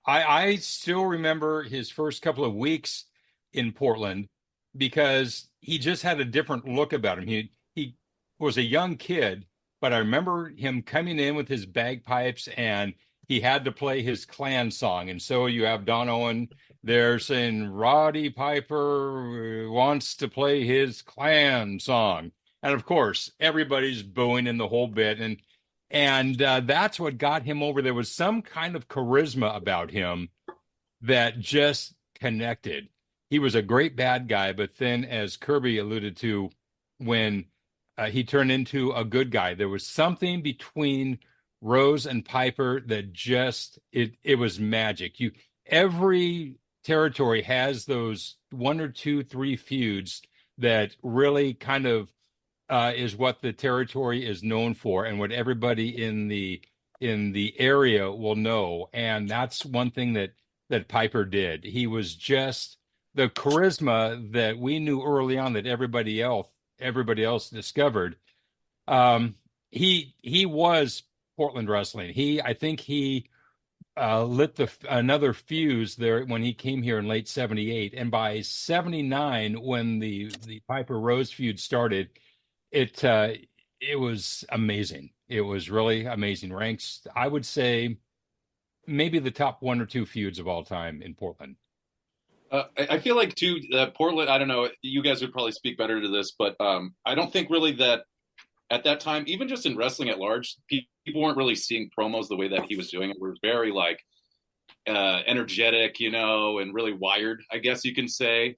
I still remember his first couple of weeks in Portland because he just had a different look about him. He was a young kid, but I remember him coming in with his bagpipes and he had to play his Clan song. And so you have Don Owen there saying, Roddy Piper wants to play his Clan song. And of course, everybody's booing in the whole bit. And that's what got him over. There was some kind of charisma about him that just connected. He was a great bad guy, but then as Kerby alluded to, when he turned into a good guy, there was something between Rose and Piper that just, it was magic. Every territory has those 1 or 2, 3 feuds that really kind of is what the territory is known for and what everybody in the area will know. And that's one thing that Piper did. He was just the charisma that we knew early on that everybody else discovered. He was Portland wrestling. I think he lit another fuse there when he came here in late 78. And by 79, when the Piper Rose feud started, it was amazing. It was really amazing. Ranks, I would say, maybe the top 1 or 2 feuds of all time in Portland. I feel like too, Portland, I don't know, you guys would probably speak better to this, but I don't think really that at that time, even just in wrestling at large, people weren't really seeing promos the way that he was doing it. We're very like energetic, and really wired, I guess you can say.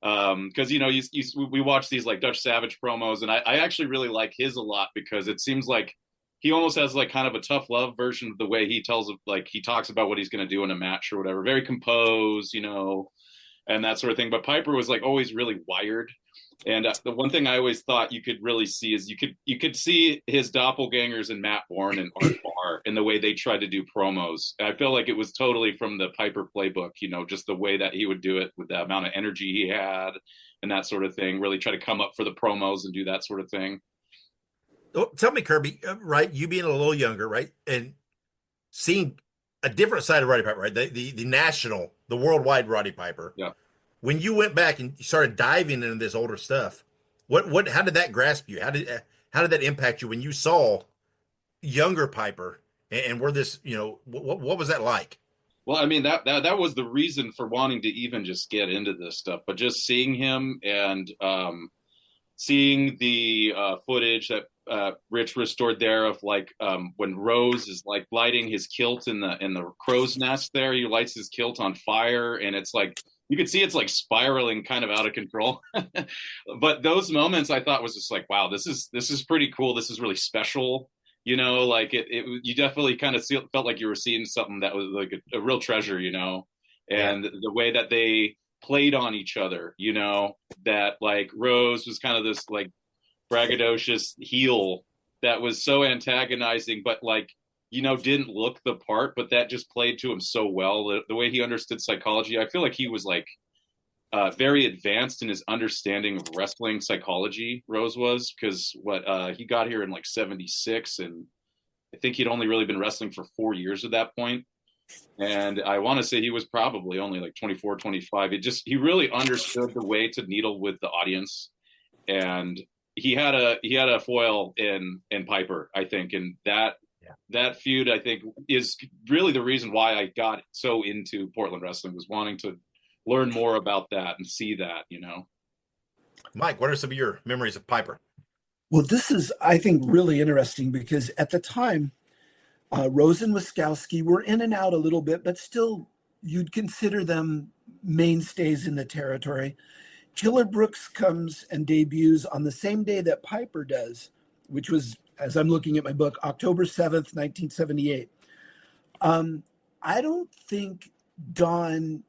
Because we watch these like Dutch Savage promos, and I actually really like his a lot because it seems like he almost has like kind of a tough love version of the way he talks about what he's going to do in a match or whatever. Very composed, and that sort of thing. But Piper was like always really wired. And the one thing I always thought you could really see is you could see his doppelgangers in Matt Bourne and Art Barr in the way they tried to do promos. I feel like it was totally from the Piper playbook, just the way that he would do it with the amount of energy he had and that sort of thing, really try to come up for the promos and do that sort of thing. Oh, tell me, Kerby, right? You being a little younger, right? And seeing a different side of Roddy Piper, right? The national, the worldwide Roddy Piper. Yeah. When you went back and you started diving into this older stuff, how did that grasp you? How did that impact you when you saw younger Piper and where this, what was that like? Well, I mean, that was the reason for wanting to even just get into this stuff, but just seeing him and seeing the footage that Rich restored there of like when Rose is like lighting his kilt in the crow's nest there, he lights his kilt on fire, and it's like you could see it's like spiraling kind of out of control. But those moments I thought was just like, wow, this is pretty cool. This is really special. You know, like you definitely kind of felt like you were seeing something that was like a real treasure, you know, and the way that they played on each other, you know, that like Rose was kind of this like braggadocious heel that was so antagonizing, but like, you know, didn't look the part, but that just played to him so well. The way he understood psychology, I feel like he was like very advanced in his understanding of wrestling psychology. Rose was, because he got here in like 76, and I think he'd only really been wrestling for 4 years at that point. And I want to say he was probably only like 24, 25. He really understood the way to needle with the audience, and he had a foil in Piper, I think, and that feud, I think, is really the reason why I got so into Portland wrestling, was wanting to learn more about that and see that, you know. Mike, what are some of your memories of Piper? Well, this is, I think, really interesting because at the time, Rose and Wiskowski were in and out a little bit, but still you'd consider them mainstays in the territory. Killer Brooks comes and debuts on the same day that Piper does, which was, as I'm looking at my book, October 7th, 1978. I don't think Don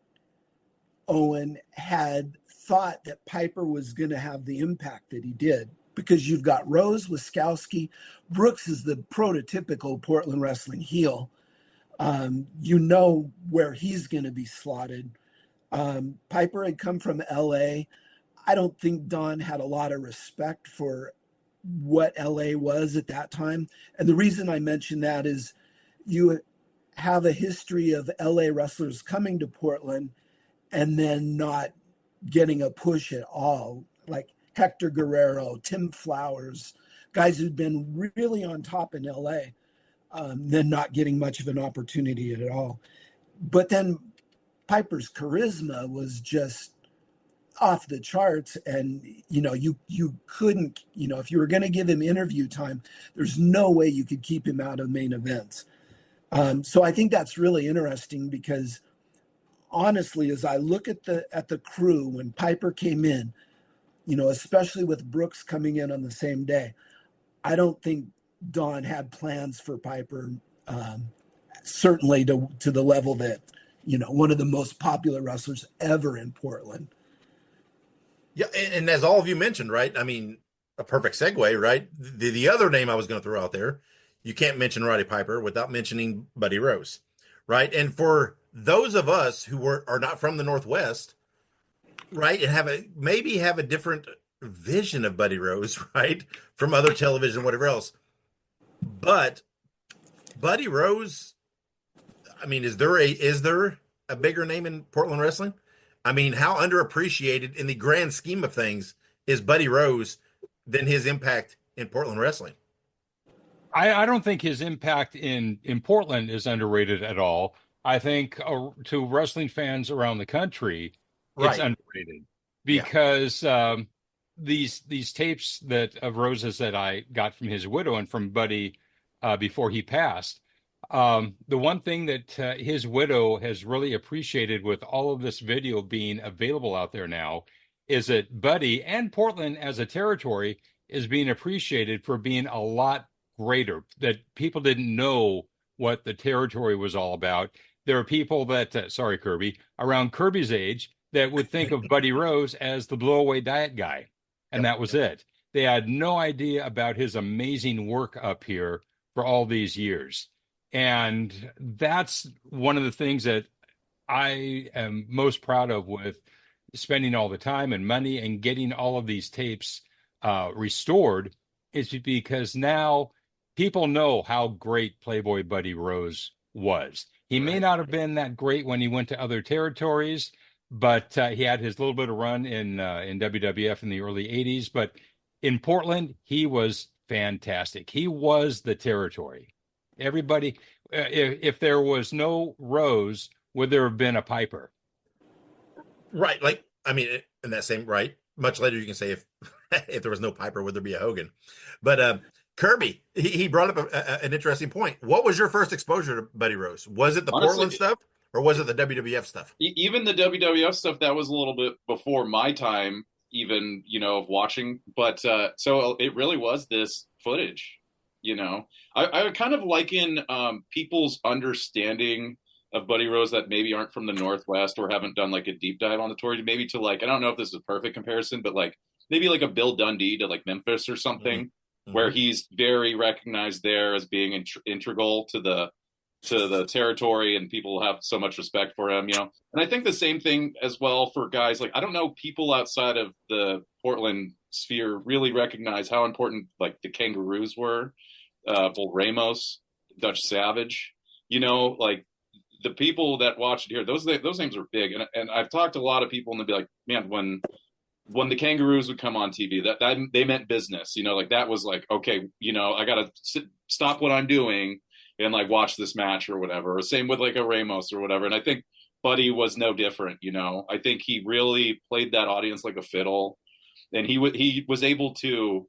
Owen had thought that Piper was going to have the impact that he did, because you've got Rose, Wiskowski. Brooks is the prototypical Portland wrestling heel. You know where he's going to be slotted. Piper had come from LA. I don't think Don had a lot of respect for what LA was at that time. And the reason I mention that is you have a history of LA wrestlers coming to Portland and then not getting a push at all, like Hector Guerrero, Tim Flowers, guys who'd been really on top in LA, then not getting much of an opportunity at all. But then Piper's charisma was just off the charts, and you couldn't, if you were going to give him interview time, there's no way you could keep him out of main events. So I think that's really interesting, because honestly, as I look at the crew when Piper came in, especially with Brooks coming in on the same day, I don't think Don had plans for Piper, certainly to the level that, one of the most popular wrestlers ever in Portland. Yeah, and as all of you mentioned, right? I mean, a perfect segue, right? The other name I was going to throw out there, you can't mention Roddy Piper without mentioning Buddy Rose, right? And for those of us who are not from the Northwest, right, and maybe have a different vision of Buddy Rose, right, from other television, whatever else. But Buddy Rose, I mean, is there a bigger name in Portland wrestling? I mean, how underappreciated in the grand scheme of things is Buddy Rose than his impact in Portland wrestling? I don't think his impact in Portland is underrated at all. I think to wrestling fans around the country, it's underrated, because these tapes of Rose's that I got from his widow and from Buddy before he passed, the one thing that his widow has really appreciated with all of this video being available out there now is that Buddy and Portland as a territory is being appreciated for being a lot greater, that people didn't know what the territory was all about. There are people that, sorry, Kerby, around Kirby's age that would think of Buddy Rose as the blow-away diet guy, and that was it. They had no idea about his amazing work up here for all these years. And that's one of the things that I am most proud of with spending all the time and money and getting all of these tapes restored, is because now people know how great Playboy Buddy Rose was. He may not have been that great when he went to other territories, but he had his little bit of run in WWF in the early 80s. But in Portland, he was fantastic. He was the territory. Everybody, if there was no Rose, would there have been a Piper? Right. Like, I mean, in that same, right. Much later, you can say if there was no Piper, would there be a Hogan? But Kerby, he brought up an interesting point. What was your first exposure to Buddy Rose? Was it the Portland stuff, or was it the WWF stuff? Even the WWF stuff, that was a little bit before my time, even, of watching. But so it really was this footage, I would kind of liken people's understanding of Buddy Rose that maybe aren't from the Northwest or haven't done like a deep dive on the tour, maybe to like, I don't know if this is a perfect comparison, but like maybe like a Bill Dundee to like Memphis or something, where he's very recognized there as being integral to the territory, and people have so much respect for him, And I think the same thing as well for guys like, I don't know, people outside of the Portland sphere really recognize how important like the Kangaroos were, Bull Ramos, Dutch Savage, like the people that watch it here, those names are big. And I've talked to a lot of people, and they'll be like, man, when the Kangaroos would come on TV, that they meant business, like that was like, okay, I got to stop what I'm doing and like watch this match or whatever. Or same with like a Ramos or whatever. And I think Buddy was no different. I think he really played that audience like a fiddle, and he was able to,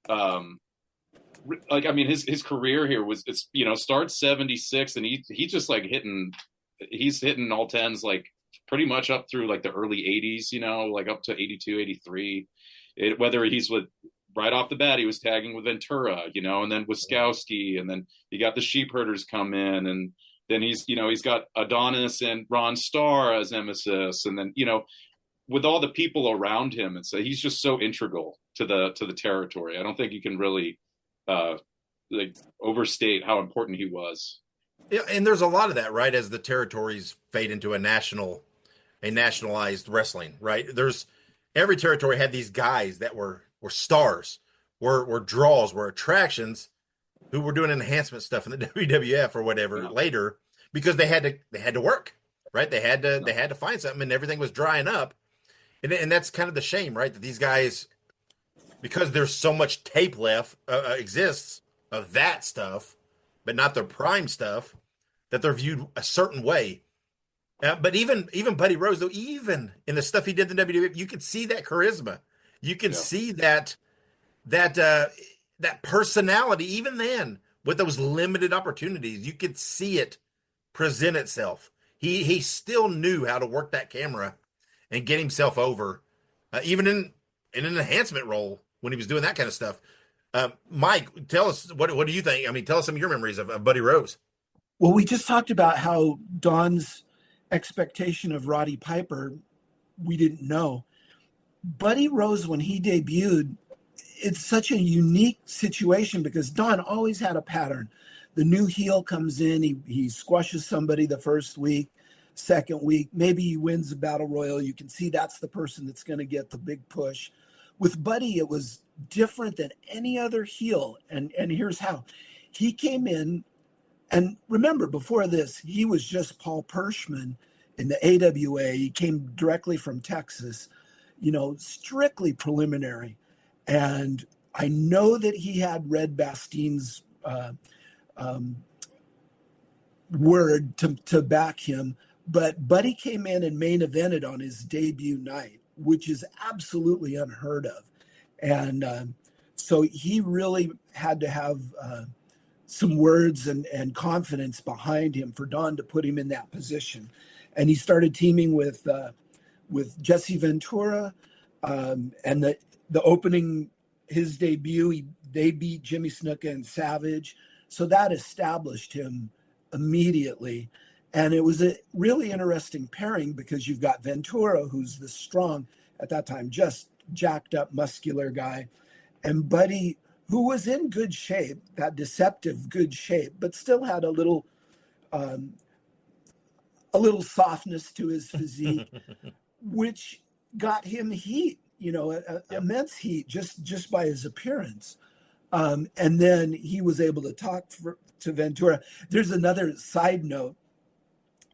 like, I mean, his career here was, starts 76, and he just like he's hitting all tens, like pretty much up through like the early 80s, like up to 82, 83, whether he's with, right off the bat, he was tagging with Ventura, and then Wiskowski, and then you got the Sheepherders come in, and then he's got Adonis and Ron Starr as nemesis, and then, with all the people around him, and so he's just so integral to the territory. I don't think you can really like overstate how important he was. Yeah, and there's a lot of that, right? As the territories fade into a nationalized wrestling, right? Every territory had these guys that were stars, were draws, were attractions, who were doing enhancement stuff in the WWF or whatever later, because they had to work, right? They had to find something, and everything was drying up, and that's kind of the shame, right? That these guys, because there's so much tape left exists of that stuff, but not their prime stuff, that they're viewed a certain way. But even Buddy Rose, though, even in the stuff he did in the WWF, you could see that charisma. You can see that personality, even then, with those limited opportunities, you could see it present itself. He still knew how to work that camera and get himself over, even in an enhancement role when he was doing that kind of stuff. Mike, tell us, what do you think? I mean, tell us some of your memories of Buddy Rose. Well, we just talked about how Don's expectation of Roddy Piper, we didn't know. Buddy Rose, when he debuted, it's such a unique situation because Don always had a pattern. The new heel comes in, he squashes somebody the first week, second week, maybe he wins the Battle Royal. You can see that's the person that's going to get the big push. With Buddy, it was different than any other heel, and here's how. He came in, and remember, before this, he was just Paul Pershman in the AWA. He came directly from Texas, strictly preliminary. And I know that he had Red Bastien's word to back him, but Buddy came in and main evented on his debut night, which is absolutely unheard of. And so he really had to have some words and confidence behind him for Don to put him in that position. And he started teaming with Jesse Ventura, and the opening, his debut, they beat Jimmy Snuka and Savage. So that established him immediately. And it was a really interesting pairing because you've got Ventura, who's the strong, at that time, just jacked up, muscular guy, and Buddy, who was in good shape, that deceptive good shape, but still had a little softness to his physique, which got him heat, immense heat just by his appearance. And then he was able to talk to Ventura. There's another side note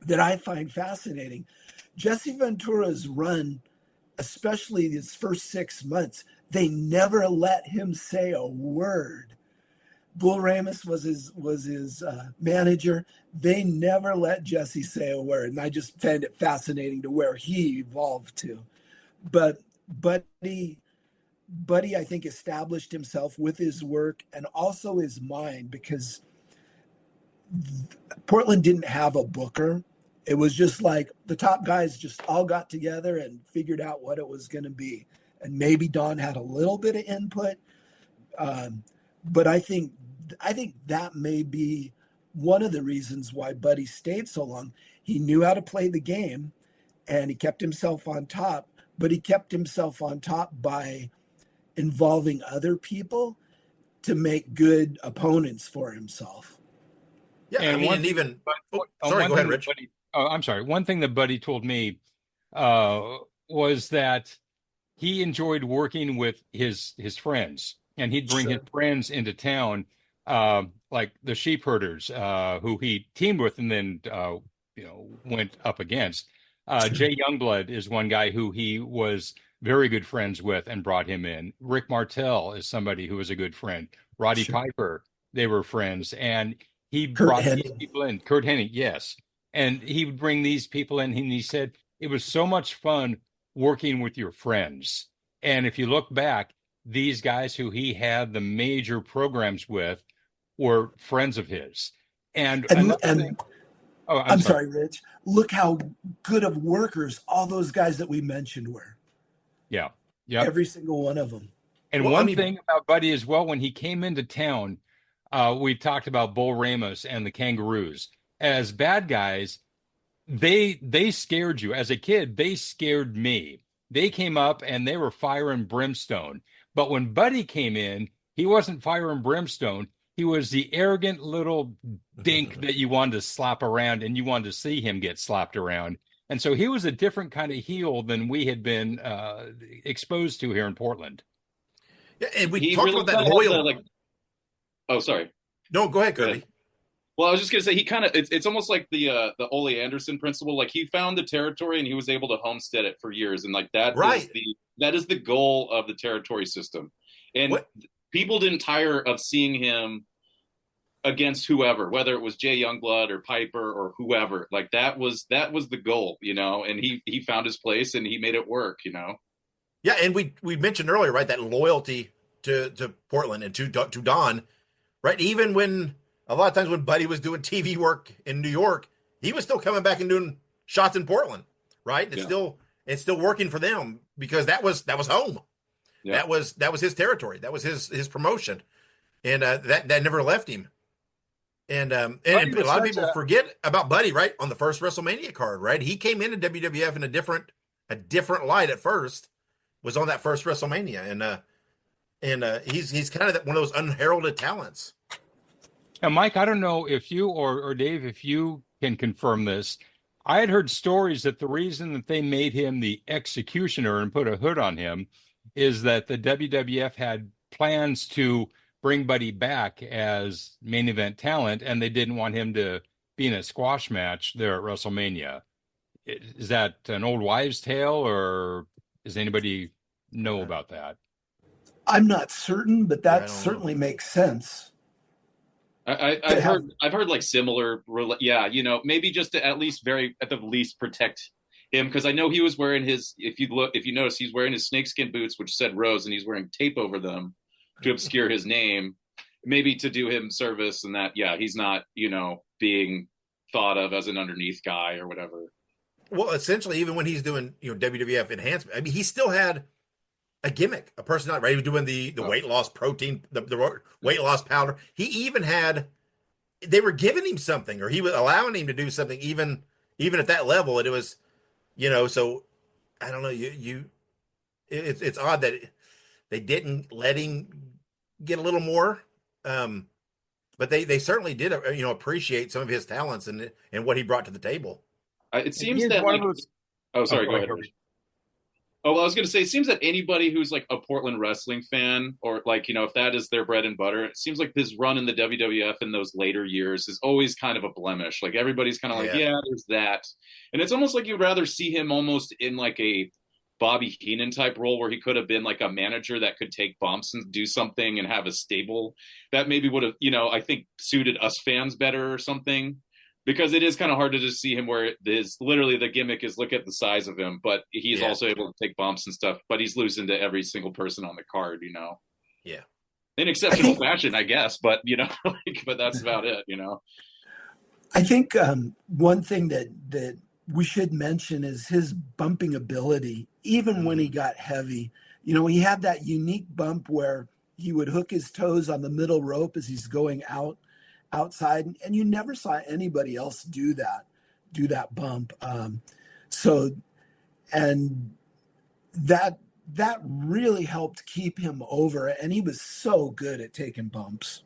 that I find fascinating. Jesse Ventura's run, especially his first 6 months, they never let him say a word. Bull Ramos was his manager. They never let Jesse say a word. And I just find it fascinating to where he evolved to. But Buddy, I think, established himself with his work and also his mind, because Portland didn't have a booker It was just like the top guys just all got together and figured out what it was going to be. And maybe Don had a little bit of input. But I think that may be one of the reasons why Buddy stayed so long. He knew how to play the game and he kept himself on top, but he kept himself on top by involving other people to make good opponents for himself. Yeah, And I mean, sorry, go ahead, Rich. I'm sorry. One thing that Buddy told me was that he enjoyed working with his friends, and he'd bring his friends into town, like the sheep herders, who he teamed with and then went up against. Jay Youngblood is one guy who he was very good friends with and brought him in. Rick Martel is somebody who was a good friend. Roddy Piper, they were friends, and he brought these people in. Kurt Hennig, yes. And he would bring these people in, and he said it was so much fun working with your friends. And if you look back, these guys who he had the major programs with were friends of his. And I'm sorry, Rich. Look how good of workers all those guys that we mentioned were. Yeah. Yeah. Every single one of them. And one thing about Buddy as well, when he came into town, we talked about Bull Ramos and the Kangaroos. As bad guys, they scared you. As a kid, they scared me. They came up and they were fire and brimstone. But when Buddy came in, he wasn't fire and brimstone. He was the arrogant little dink that you wanted to slap around, and you wanted to see him get slapped around. And so he was a different kind of heel than we had been exposed to here in Portland. Yeah, and we talked about that loyal. Oh, sorry. No, go ahead, Kirby. Well, I was just going to say, he kind of, it's almost like the Ole Anderson principle. Like, he found the territory and he was able to homestead it for years. And like that is the goal of the territory system. And people didn't tire of seeing him against whoever, whether it was Jay Youngblood or Piper or whoever. Like that was the goal, and he found his place and he made it work, Yeah. And we mentioned earlier, right, that loyalty to Portland and to Don, right? Even when, a lot of times when Buddy was doing TV work in New York, he was still coming back and doing shots in Portland, right? It's still working for them because that was home. Yeah. That was his territory. That was his promotion, and that never left him. And a lot of people forget about Buddy, right? On the first WrestleMania card, right? He came into WWF in a different light at first. Was on that first WrestleMania, and he's kind of one of those unheralded talents. And Mike, I don't know if you or Dave, if you can confirm this. I had heard stories that the reason that they made him the executioner and put a hood on him is that the WWF had plans to bring Buddy back as main event talent, and they didn't want him to be in a squash match there at WrestleMania. Is that an old wives' tale, or does anybody know about that? I'm not certain, but that certainly makes sense. I've heard like similar, maybe just to at the least protect him, because I know he was wearing his. If you notice, he's wearing his snakeskin boots, which said Rose, and he's wearing tape over them to obscure his name, maybe to do him service, and that he's not being thought of as an underneath guy or whatever. Well, essentially, even when he's doing WWF enhancement, I mean, he still had a gimmick, a personality, right? He was doing the weight loss protein, the weight loss powder. He even they were giving him something, or he was allowing him to do something, even at that level. And it was, so I don't know. It's odd that they didn't let him get a little more, but they certainly did, appreciate some of his talents and what he brought to the table. It seems that go ahead. Oh, well, I was going to say, it seems that anybody who's like a Portland wrestling fan, or like, if that is their bread and butter, it seems like this run in the WWF in those later years is always kind of a blemish. Like everybody's kind of like, there's that. And it's almost like you'd rather see him almost in like a Bobby Heenan type role, where he could have been like a manager that could take bumps and do something and have a stable that maybe would have, I think suited us fans better or something. Because it is kind of hard to just see him where literally the gimmick is look at the size of him, but he's also able to take bumps and stuff, but he's losing to every single person on the card, Yeah. In exceptional fashion, I guess, but, but that's about it, I think one thing that we should mention is his bumping ability. Even when he got heavy, he had that unique bump where he would hook his toes on the middle rope as he's going outside, and you never saw anybody else do that bump. And that really helped keep him over, and he was so good at taking bumps.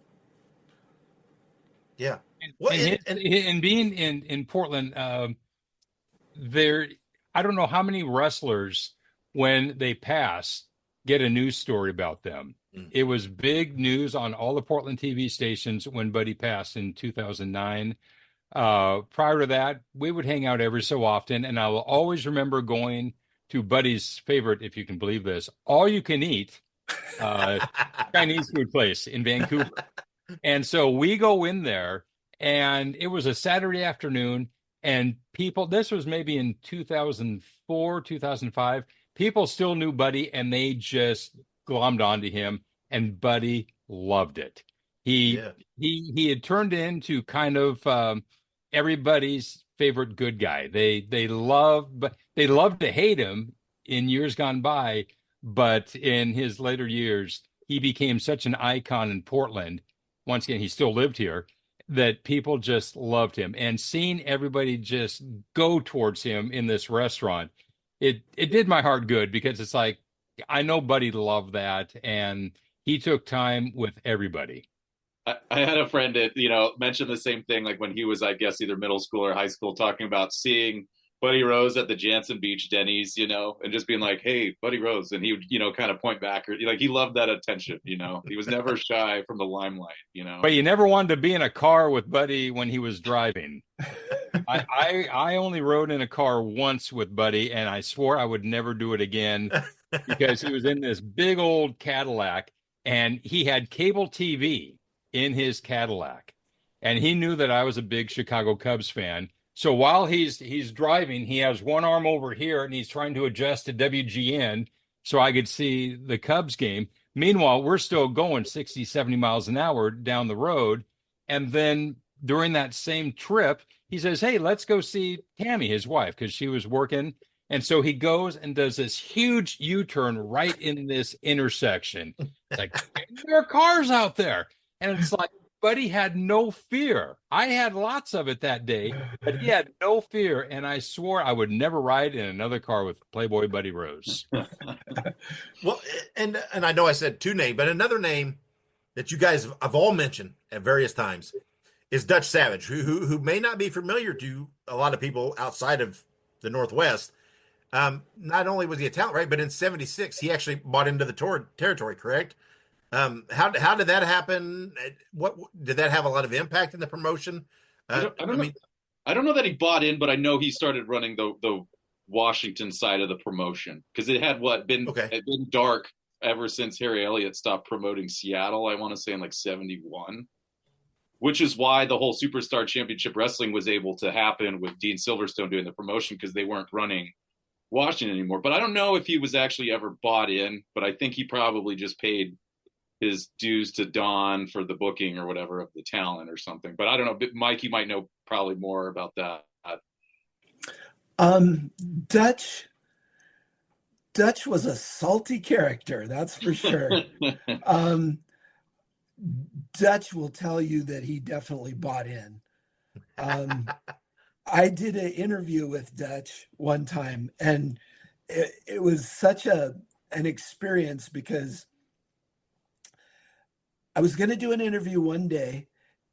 Yeah. Well, and being in Portland, I don't know how many wrestlers, when they pass, get a news story about them. It was big news on all the Portland TV stations when Buddy passed in 2009. Prior to that, we would hang out every so often, and I will always remember going to Buddy's favorite, if you can believe this, all-you-can-eat Chinese food place in Vancouver. And so we go in there, and it was a Saturday afternoon, and this was maybe in 2004, 2005, people still knew Buddy, and they just glommed onto him, and Buddy loved it. He had turned into kind of everybody's favorite good guy. They love to hate him in years gone by, but in his later years, he became such an icon in Portland. Once again, he still lived here, that people just loved him. And seeing everybody just go towards him in this restaurant, it did my heart good, because it's like, I know Buddy loved that, and he took time with everybody. I had a friend that, mentioned the same thing, like when he was, I guess, either middle school or high school, talking about seeing Buddy Rose at the Jansen Beach Denny's, and just being like, hey, Buddy Rose. And he would, kind of point back, or he loved that attention, he was never shy from the limelight, But you never wanted to be in a car with Buddy when he was driving. I only rode in a car once with Buddy, and I swore I would never do it again, because he was in this big old Cadillac, and he had cable TV in his Cadillac, and he knew that I was a big Chicago Cubs fan. So while he's driving, he has one arm over here, and he's trying to adjust to WGN so I could see the Cubs game. Meanwhile, we're still going 60, 70 miles an hour down the road. And then during that same trip, he says, hey, let's go see Tammy, his wife, because she was working. And so he goes and does this huge U-turn right in this intersection. It's like, there are cars out there. And it's like, Buddy had no fear. I had lots of it that day, but he had no fear. And I swore I would never ride in another car with Playboy Buddy Rose. Well, and I know I said two names, but another name that you guys have all mentioned at various times is Dutch Savage, who may not be familiar to a lot of people outside of the Northwest. Not only was he a talent, right, but in '76 he actually bought into the territory, correct? How did that happen? What did that have a lot of impact in the promotion? I don't know that he bought in, but I know he started running the Washington side of the promotion, because it had been dark ever since Harry Elliott stopped promoting Seattle. I want to say in like '71, which is why the whole Superstar Championship Wrestling was able to happen with Dean Silverstone doing the promotion, because they weren't running Washington anymore. But I don't know if he was actually ever bought in, but I think he probably just paid his dues to Don for the booking or whatever of the talent or something. But I don't know, Mike, you might know probably more about that. Dutch was a salty character, that's for sure. Dutch will tell you that he definitely bought in. I did an interview with Dutch one time, and it was such an experience, because I was going to do an interview one day,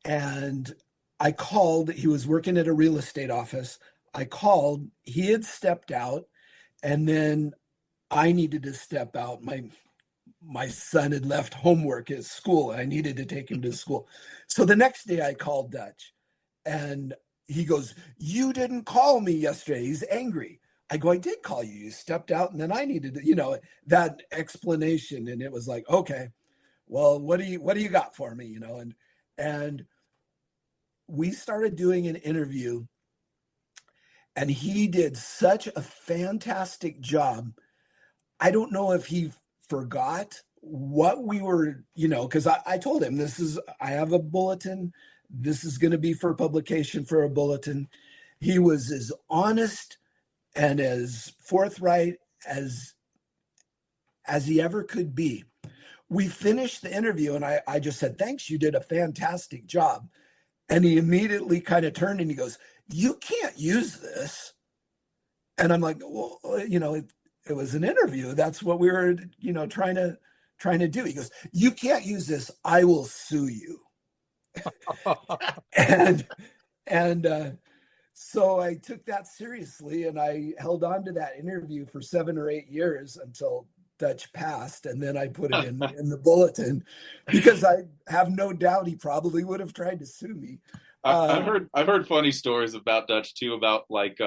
and I called. He was working at a real estate office. I called. He had stepped out, and then I needed to step out. My son had left homework at school. I needed to take him to school. So the next day I called Dutch, and he goes, "You didn't call me yesterday." He's angry. I go, "I did call you. You stepped out, and then I needed to, that explanation." And it was like, okay, well, what do you got for me? And we started doing an interview, and he did such a fantastic job. I don't know if he forgot what we were, because I told him, I have a bulletin this is going to be for publication for a bulletin. He was as honest and as forthright as he ever could be. We finished the interview and I just said, thanks, you did a fantastic job. And he immediately kind of turned and he goes, you can't use this. And I'm like, well, it was an interview. That's what we were, trying to do. He goes, you can't use this. I will sue you. and so I took that seriously and I held on to that interview for 7 or 8 years until Dutch passed. And then I put it in the bulletin because I have no doubt he probably would have tried to sue me. I've heard funny stories about Dutch too, about like,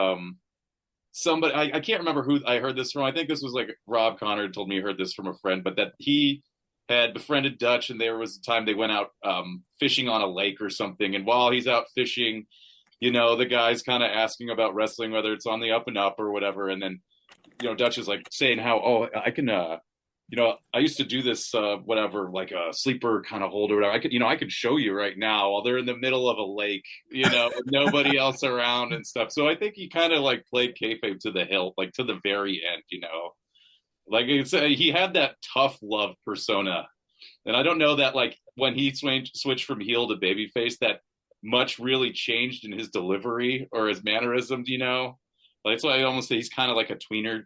somebody, I can't remember who I heard this from. I think this was like Rob Connor told me he heard this from a friend, but that he had befriended Dutch and there was a time they went out fishing on a lake or something. And while he's out fishing, the guy's kind of asking about wrestling, whether it's on the up and up or whatever. And then, Dutch is like saying how, I can, I used to do this, whatever, like a sleeper kind of hold or whatever. I could show you right now while they're in the middle of a lake, with nobody else around and stuff. So I think he kind of like played kayfabe to the hilt, like to the very end, like he had that tough love persona. And I don't know that like when he switched from heel to babyface, that much really changed in his delivery or his mannerisms, Like, that's why I almost say he's kind of like a tweener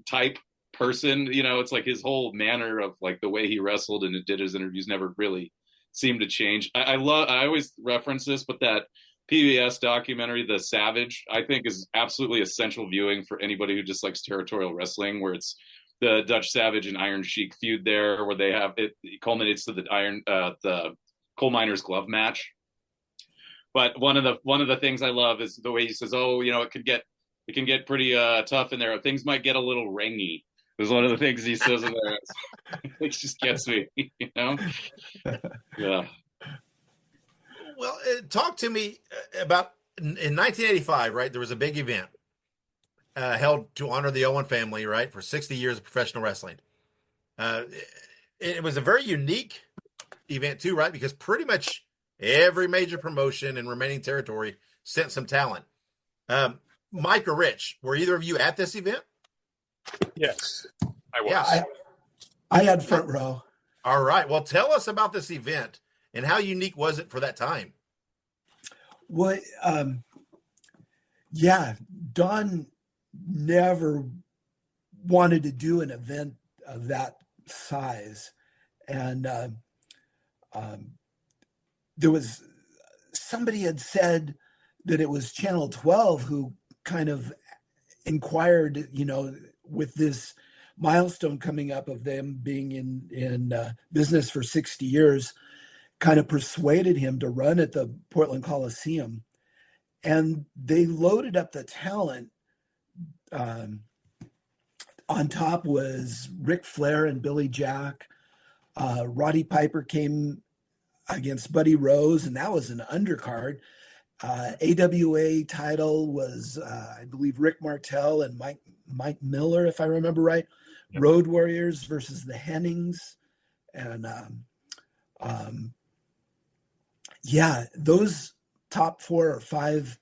type person. It's like his whole manner of like the way he wrestled and did his interviews never really seemed to change. I always reference this, but that PBS documentary, The Savage, I think is absolutely essential viewing for anybody who just likes territorial wrestling, where it's the Dutch Savage and Iron Sheik feud there, where they have it culminates to the coal miner's glove match. But one of the things I love is the way he says, it can get pretty tough in there. Things might get a little rangy. Is one of the things he says in there. It just gets me, Yeah. Well, talk to me about in 1985, right? There was a big event held to honor the Owen family, right, for 60 years of professional wrestling. It was a very unique event too, right? Because pretty much every major promotion in remaining territory sent some talent. Mike or Rich, were either of you at this event? Yes, I was. Yeah, I had front row. All right. Well, tell us about this event and how unique was it for that time? Well, Don never wanted to do an event of that size. And there was somebody had said that it was Channel 12 who kind of inquired, with this milestone coming up of them being in business for 60 years, kind of persuaded him to run at the Portland Coliseum. And they loaded up the talent. On top was Ric Flair and Billy Jack. Roddy Piper came against Buddy Rose, and that was an undercard. AWA title was, I believe, Rick Martel and Mike Miller, if I remember right. Yep. Road Warriors versus the Hennings. And those top 4 or 5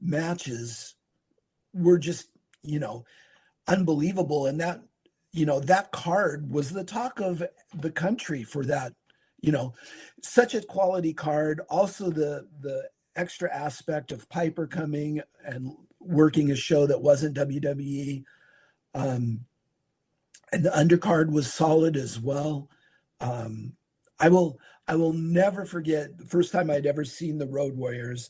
matches were just, unbelievable. And that, that card was the talk of the country for that, such a quality card. Also the extra aspect of Piper coming and working a show that wasn't WWE. And the undercard was solid as well. I will never forget the first time I'd ever seen the Road Warriors,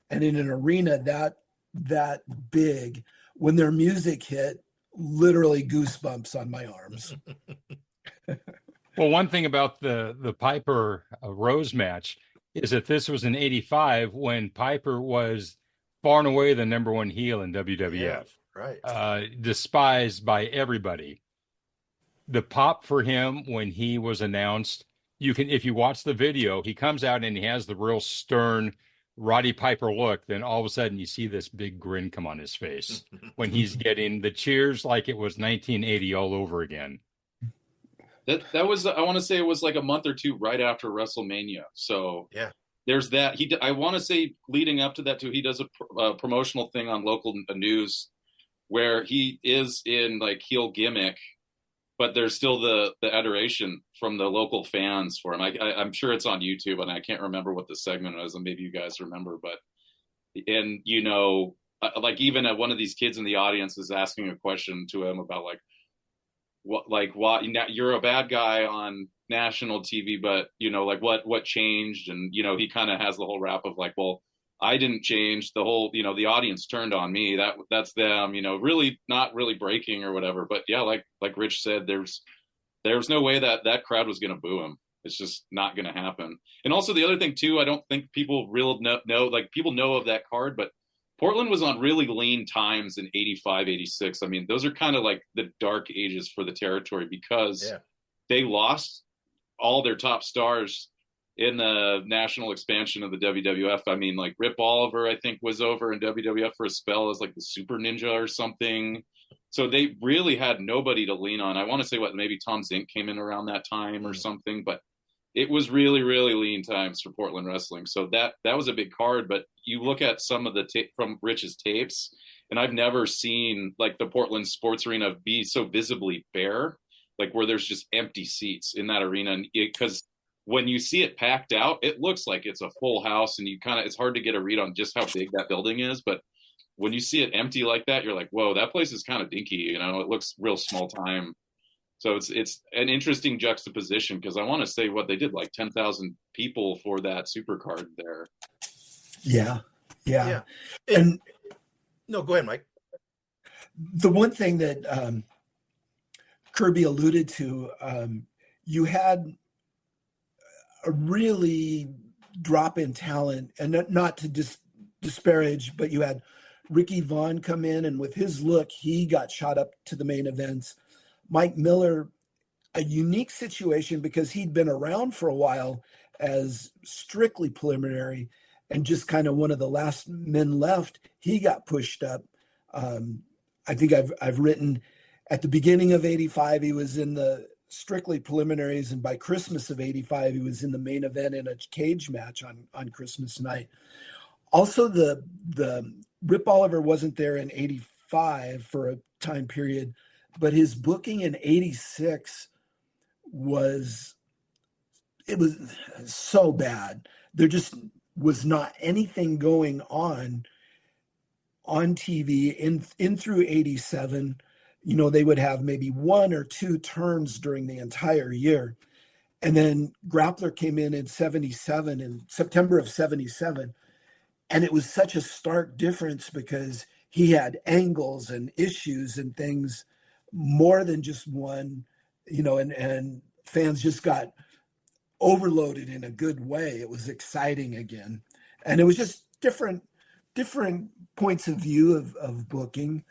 and in an arena that big, when their music hit, literally goosebumps on my arms. Well, one thing about the Piper Rose match is that this was in '85 when Piper was far and away the number 1 heel in WWF. Yeah, right. Despised by everybody. The pop for him when he was announced, if you watch the video, he comes out and he has the real stern Roddy Piper look. Then all of a sudden you see this big grin come on his face when he's getting the cheers like it was 1980 all over again. That was, I want to say it was like a month or two right after WrestleMania. So yeah, there's that. I want to say leading up to that too, he does a promotional thing on local news where he is in like heel gimmick, but there's still the adoration from the local fans for him. I'm sure it's on YouTube, and I can't remember what the segment was, and maybe you guys remember, but like even one of these kids in the audience is asking a question to him about why you're a bad guy on national TV, but what changed? And he kind of has the whole rap of like, well, I didn't change. The whole the audience turned on me. That's them. Really not really breaking or whatever. But yeah, like Rich said, there's no way that crowd was going to boo him. It's just not going to happen. And also the other thing too, I don't think people really know, like people know of that card, but Portland was on really lean times in 85, 86. I mean, those are kind of like the dark ages for the territory because they lost all their top stars in the national expansion of the WWF. I mean, like Rip Oliver, I think, was over in WWF for a spell as like the Super Ninja or something. So they really had nobody to lean on. I want to say maybe Tom Zink came in around that time or something, but it was really, really lean times for Portland wrestling. So that was a big card. But you look at some of the from Rich's tapes, and I've never seen like the Portland sports arena be so visibly bare, like where there's just empty seats in that arena. And because when you see it packed out, it looks like it's a full house, and it's hard to get a read on just how big that building is. But when you see it empty like that, you're like, whoa, that place is kind of dinky. It looks real small time. So it's an interesting juxtaposition because I want to say what they did, like 10,000 people for that super card there. Yeah. And no, go ahead, Mike. The one thing that Kerby alluded to, you had a really drop in talent, and not to disparage, but you had Ricky Vaughn come in, and with his look, he got shot up to the main events. Mike Miller, a unique situation because he'd been around for a while as strictly preliminary and just kind of one of the last men left. He got pushed up. I think I've written at the beginning of 85, he was in the strictly preliminaries, and by Christmas of 85, he was in the main event in a cage match on Christmas night. Also, the Rip Oliver wasn't there in 85 for a time period, but his booking in 86 was so bad. There just was not anything going on TV in through 87. They would have maybe one or two turns during the entire year. And then Grappler came in 77, in September of 77. And it was such a stark difference because he had angles and issues and things more than just one, and fans just got overloaded in a good way. It was exciting again. And it was just different points of view of booking.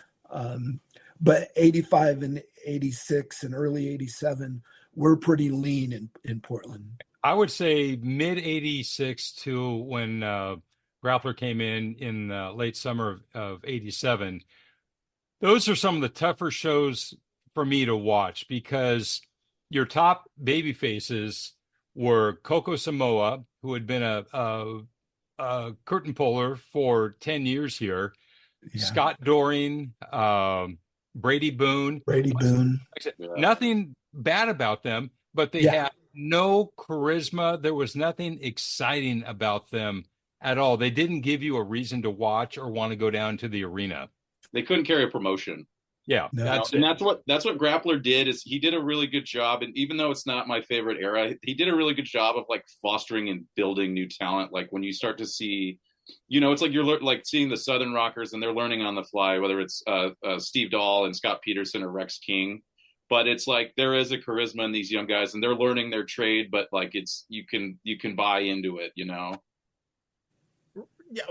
But 85 and 86 and early 87 were pretty lean in Portland. I would say mid 86 to when Grappler came in late summer of 87. Those are some of the tougher shows for me to watch because your top baby faces were Coco Samoa, who had been a curtain puller for 10 years here, Scott Doring, Brady Boone. Nothing bad about them, but they had no charisma. There was nothing exciting about them at all. They didn't give you a reason to watch or want to go down to the arena. They couldn't carry a promotion. Yeah, that's what Grappler did. Is he did a really good job, and even though it's not my favorite era, he did a really good job of like fostering and building new talent. Like when you start to see, it's like you're like seeing the Southern Rockers, and they're learning on the fly, whether it's Steve Dahl and Scott Peterson or Rex King. But it's like there is a charisma in these young guys, and they're learning their trade. But like it's you can buy into it, Yeah,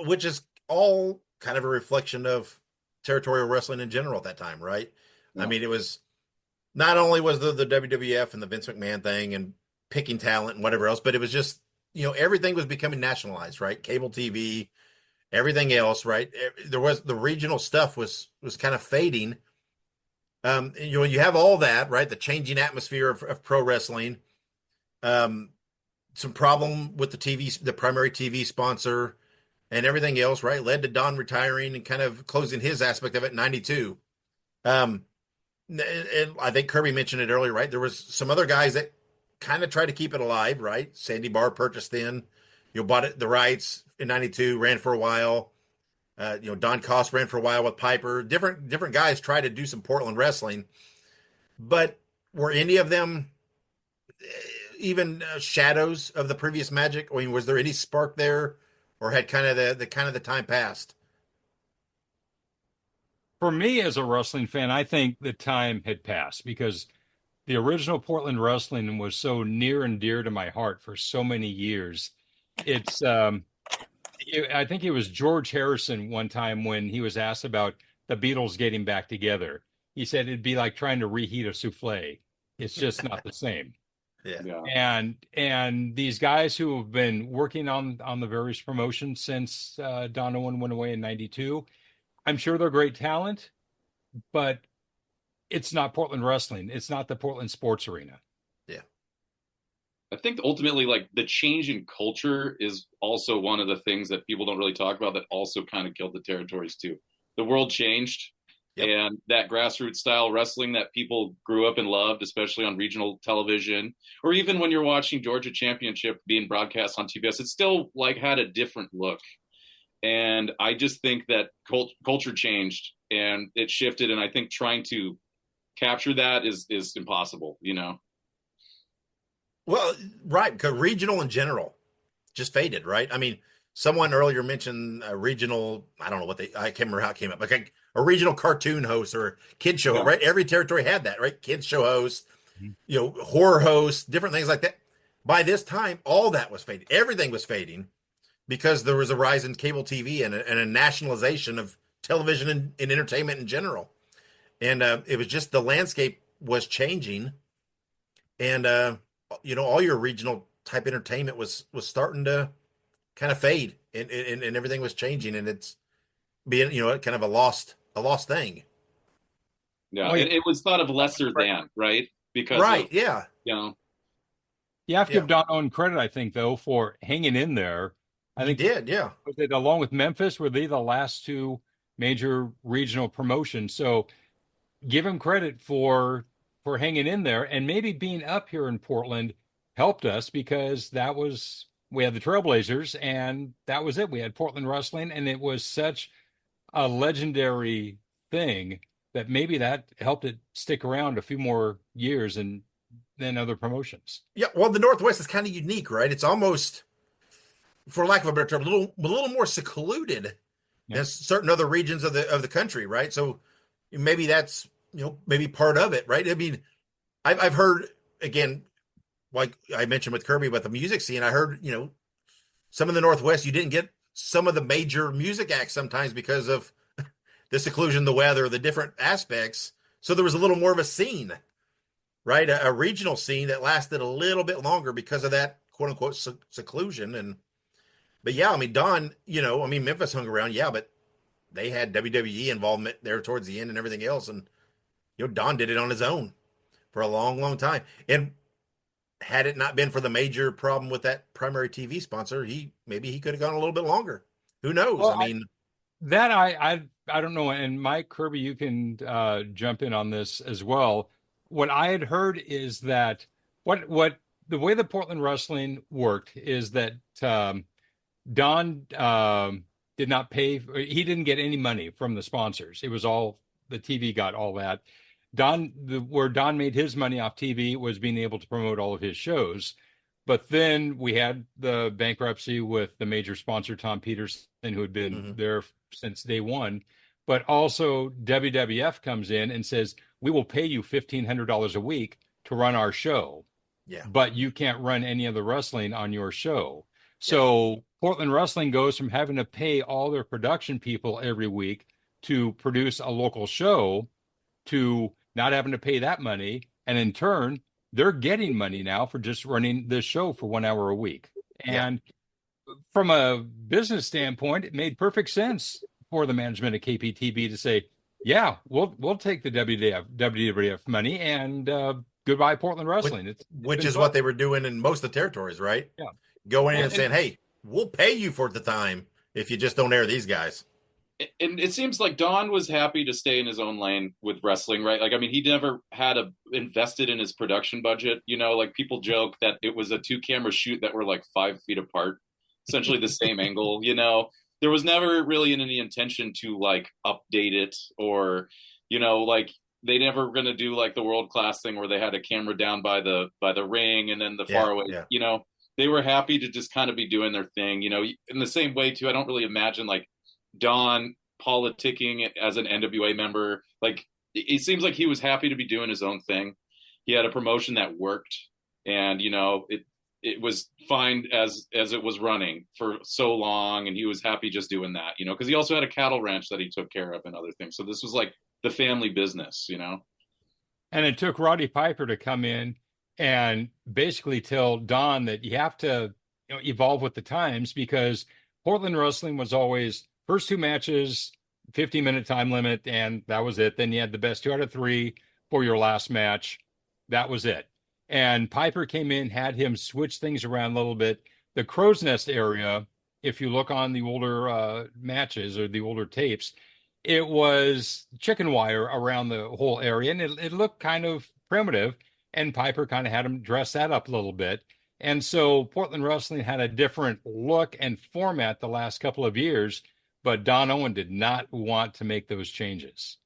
which is all kind of a reflection of territorial wrestling in general at that time, right? Yeah. I mean, it was not only was the WWF and the Vince McMahon thing and picking talent and whatever else, but it was just, everything was becoming nationalized, right? Cable TV, everything else, right? There was the regional stuff was kind of fading. You have all that, right? The changing atmosphere of pro wrestling. some problem with the primary TV sponsor and everything else, right? Led to Don retiring and kind of closing his aspect of it in 92. And I think Kerby mentioned it earlier, right? There was some other guys that kind of tried to keep it alive, right? Sandy Barr purchased bought the rights in 92, ran for a while. Don Cost ran for a while with Piper. Different guys tried to do some Portland wrestling, but were any of them even shadows of the previous magic? I mean, was there any spark there, or had kind of the time passed? For me as a wrestling fan, I think the time had passed because the original Portland wrestling was so near and dear to my heart for so many years. It's I think it was George Harrison one time when he was asked about the Beatles getting back together. He said it'd be like trying to reheat a souffle. It's just not the same. Yeah. And these guys who have been working on the various promotions since Don Owen went away in 92, I'm sure they're great talent, but it's not Portland wrestling. It's not the Portland sports arena. Yeah. I think ultimately, like, the change in culture is also one of the things that people don't really talk about that also kind of killed the territories too. The world changed. Yep. And that grassroots style wrestling that people grew up and loved, especially on regional television, or even when you're watching Georgia Championship being broadcast on TBS, it still like had a different look. And I just think that culture changed and it shifted. And I think trying to capture that is impossible, Well, right, because regional in general just faded, right? I mean, someone earlier mentioned a regional, I don't know I can't remember how it came up, like a regional cartoon host or kid show, right? Every territory had that, right? Kids show host, horror host, different things like that. By this time, all that was fading. Everything was fading because there was a rise in cable TV and a nationalization of television and entertainment in general. And it was just the landscape was changing. And, all your regional type entertainment was starting to kind of fade and everything was changing, and it's being, kind of a lost thing. Yeah. It was thought of lesser than, right? Because yeah. You have to give Don Owen credit, I think, though, for hanging in there. I think he did, yeah. Along with Memphis, were they the last two major regional promotions? So give him credit for hanging in there, and maybe being up here in Portland helped us because we had the Trailblazers and that was it. We had Portland wrestling, and it was such a legendary thing that maybe that helped it stick around a few more years than other promotions. Yeah, well, the Northwest is kind of unique, right? It's almost, for lack of a better term, a little more secluded than certain other regions of the country, right? So maybe that's maybe part of it, right? I mean, I've heard, again, like I mentioned with Kerby about the music scene, I heard some of the Northwest, you didn't get some of the major music acts sometimes because of the seclusion, the weather, the different aspects. So there was a little more of a scene, right? A regional scene that lasted a little bit longer because of that quote unquote seclusion. But yeah, I mean, Don, Memphis hung around, yeah, but they had WWE involvement there towards the end and everything else. And, Don did it on his own for a long, long time. And had it not been for the major problem with that primary TV sponsor, maybe he could have gone a little bit longer. Who knows? Well, I mean, I don't know. And Mike, Kerby, you can jump in on this as well. What I had heard is that what the way the Portland wrestling worked is that Don did not pay. He didn't get any money from the sponsors. It was all the TV got all that. Where Don made his money off TV was being able to promote all of his shows. But then we had the bankruptcy with the major sponsor, Tom Peterson, who had been there since day one. But also WWF comes in and says, we will pay you $1,500 a week to run our show. Yeah. But you can't run any of the wrestling on your show. So Portland wrestling goes from having to pay all their production people every week to produce a local show to not having to pay that money. And in turn, they're getting money now for just running this show for 1 hour a week. And from a business standpoint, it made perfect sense for the management of KPTB to say, yeah, we'll take the WWF money and good goodbye Portland Wrestling. Which is what they were doing in most of the territories, right? Yeah. Going in and saying, hey, we'll pay you for the time if you just don't air these guys. And it seems like Don was happy to stay in his own lane with wrestling, right? Like, I mean, he never had invested in his production budget. You know, like people joke that it was a 2-camera shoot that were like 5 feet apart, essentially the same angle. You know, there was never really any intention to like update it or, you know, like they never going to do like the world class thing where they had a camera down by the ring and then the far away. You know, they were happy to just kind of be doing their thing. You know, in the same way too. I don't really imagine like Don politicking as an NWA member. Like it seems like he was happy to be doing his own thing. He had a promotion that worked, and you know it was fine as it was running for so long, and he was happy just doing that, you know, because he also had a cattle ranch that he took care of and other things. So this was like the family business, you know. And it took Roddy Piper to come in and basically tell Don that you have to, you know, evolve with the times, because Portland wrestling was always first 2 matches, 15-minute time limit, and that was it. Then you had the best 2 out of 3 for your last match. That was it. And Piper came in, had him switch things around a little bit. The Crow's Nest area, if you look on the older matches or the older tapes, it was chicken wire around the whole area, and it looked kind of primitive, and Piper kind of had him dress that up a little bit. And so Portland wrestling had a different look and format the last couple of years, but Don Owen did not want to make those changes.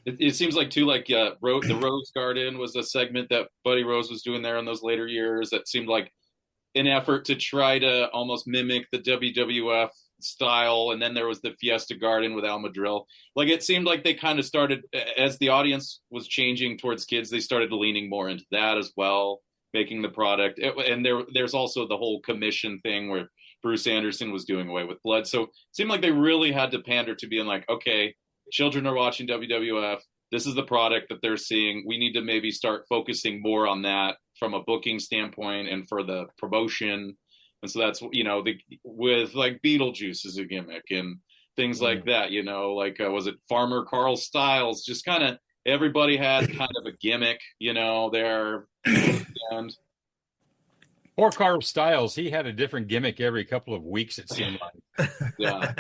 It seems like too, like the Rose Garden was a segment that Buddy Rose was doing there in those later years. That seemed like an effort to try to almost mimic the WWF style. And then there was the Fiesta Garden with Al Madrill. Like it seemed like they kind of started, as the audience was changing towards kids, they started leaning more into that as well, making the product. And there's also the whole commission thing where Bruce Anderson was doing away with blood. So it seemed like they really had to pander to being like, okay, children are watching WWF. This is the product that they're seeing. We need to maybe start focusing more on that from a booking standpoint and for the promotion. And so that's, you know, with like Beetlejuice as a gimmick and things like that, you know, like was it Farmer Carl Stiles? Just kind of everybody had kind of a gimmick, you know, there. And Poor Carl Stiles, he had a different gimmick every couple of weeks, it seemed like. Yeah.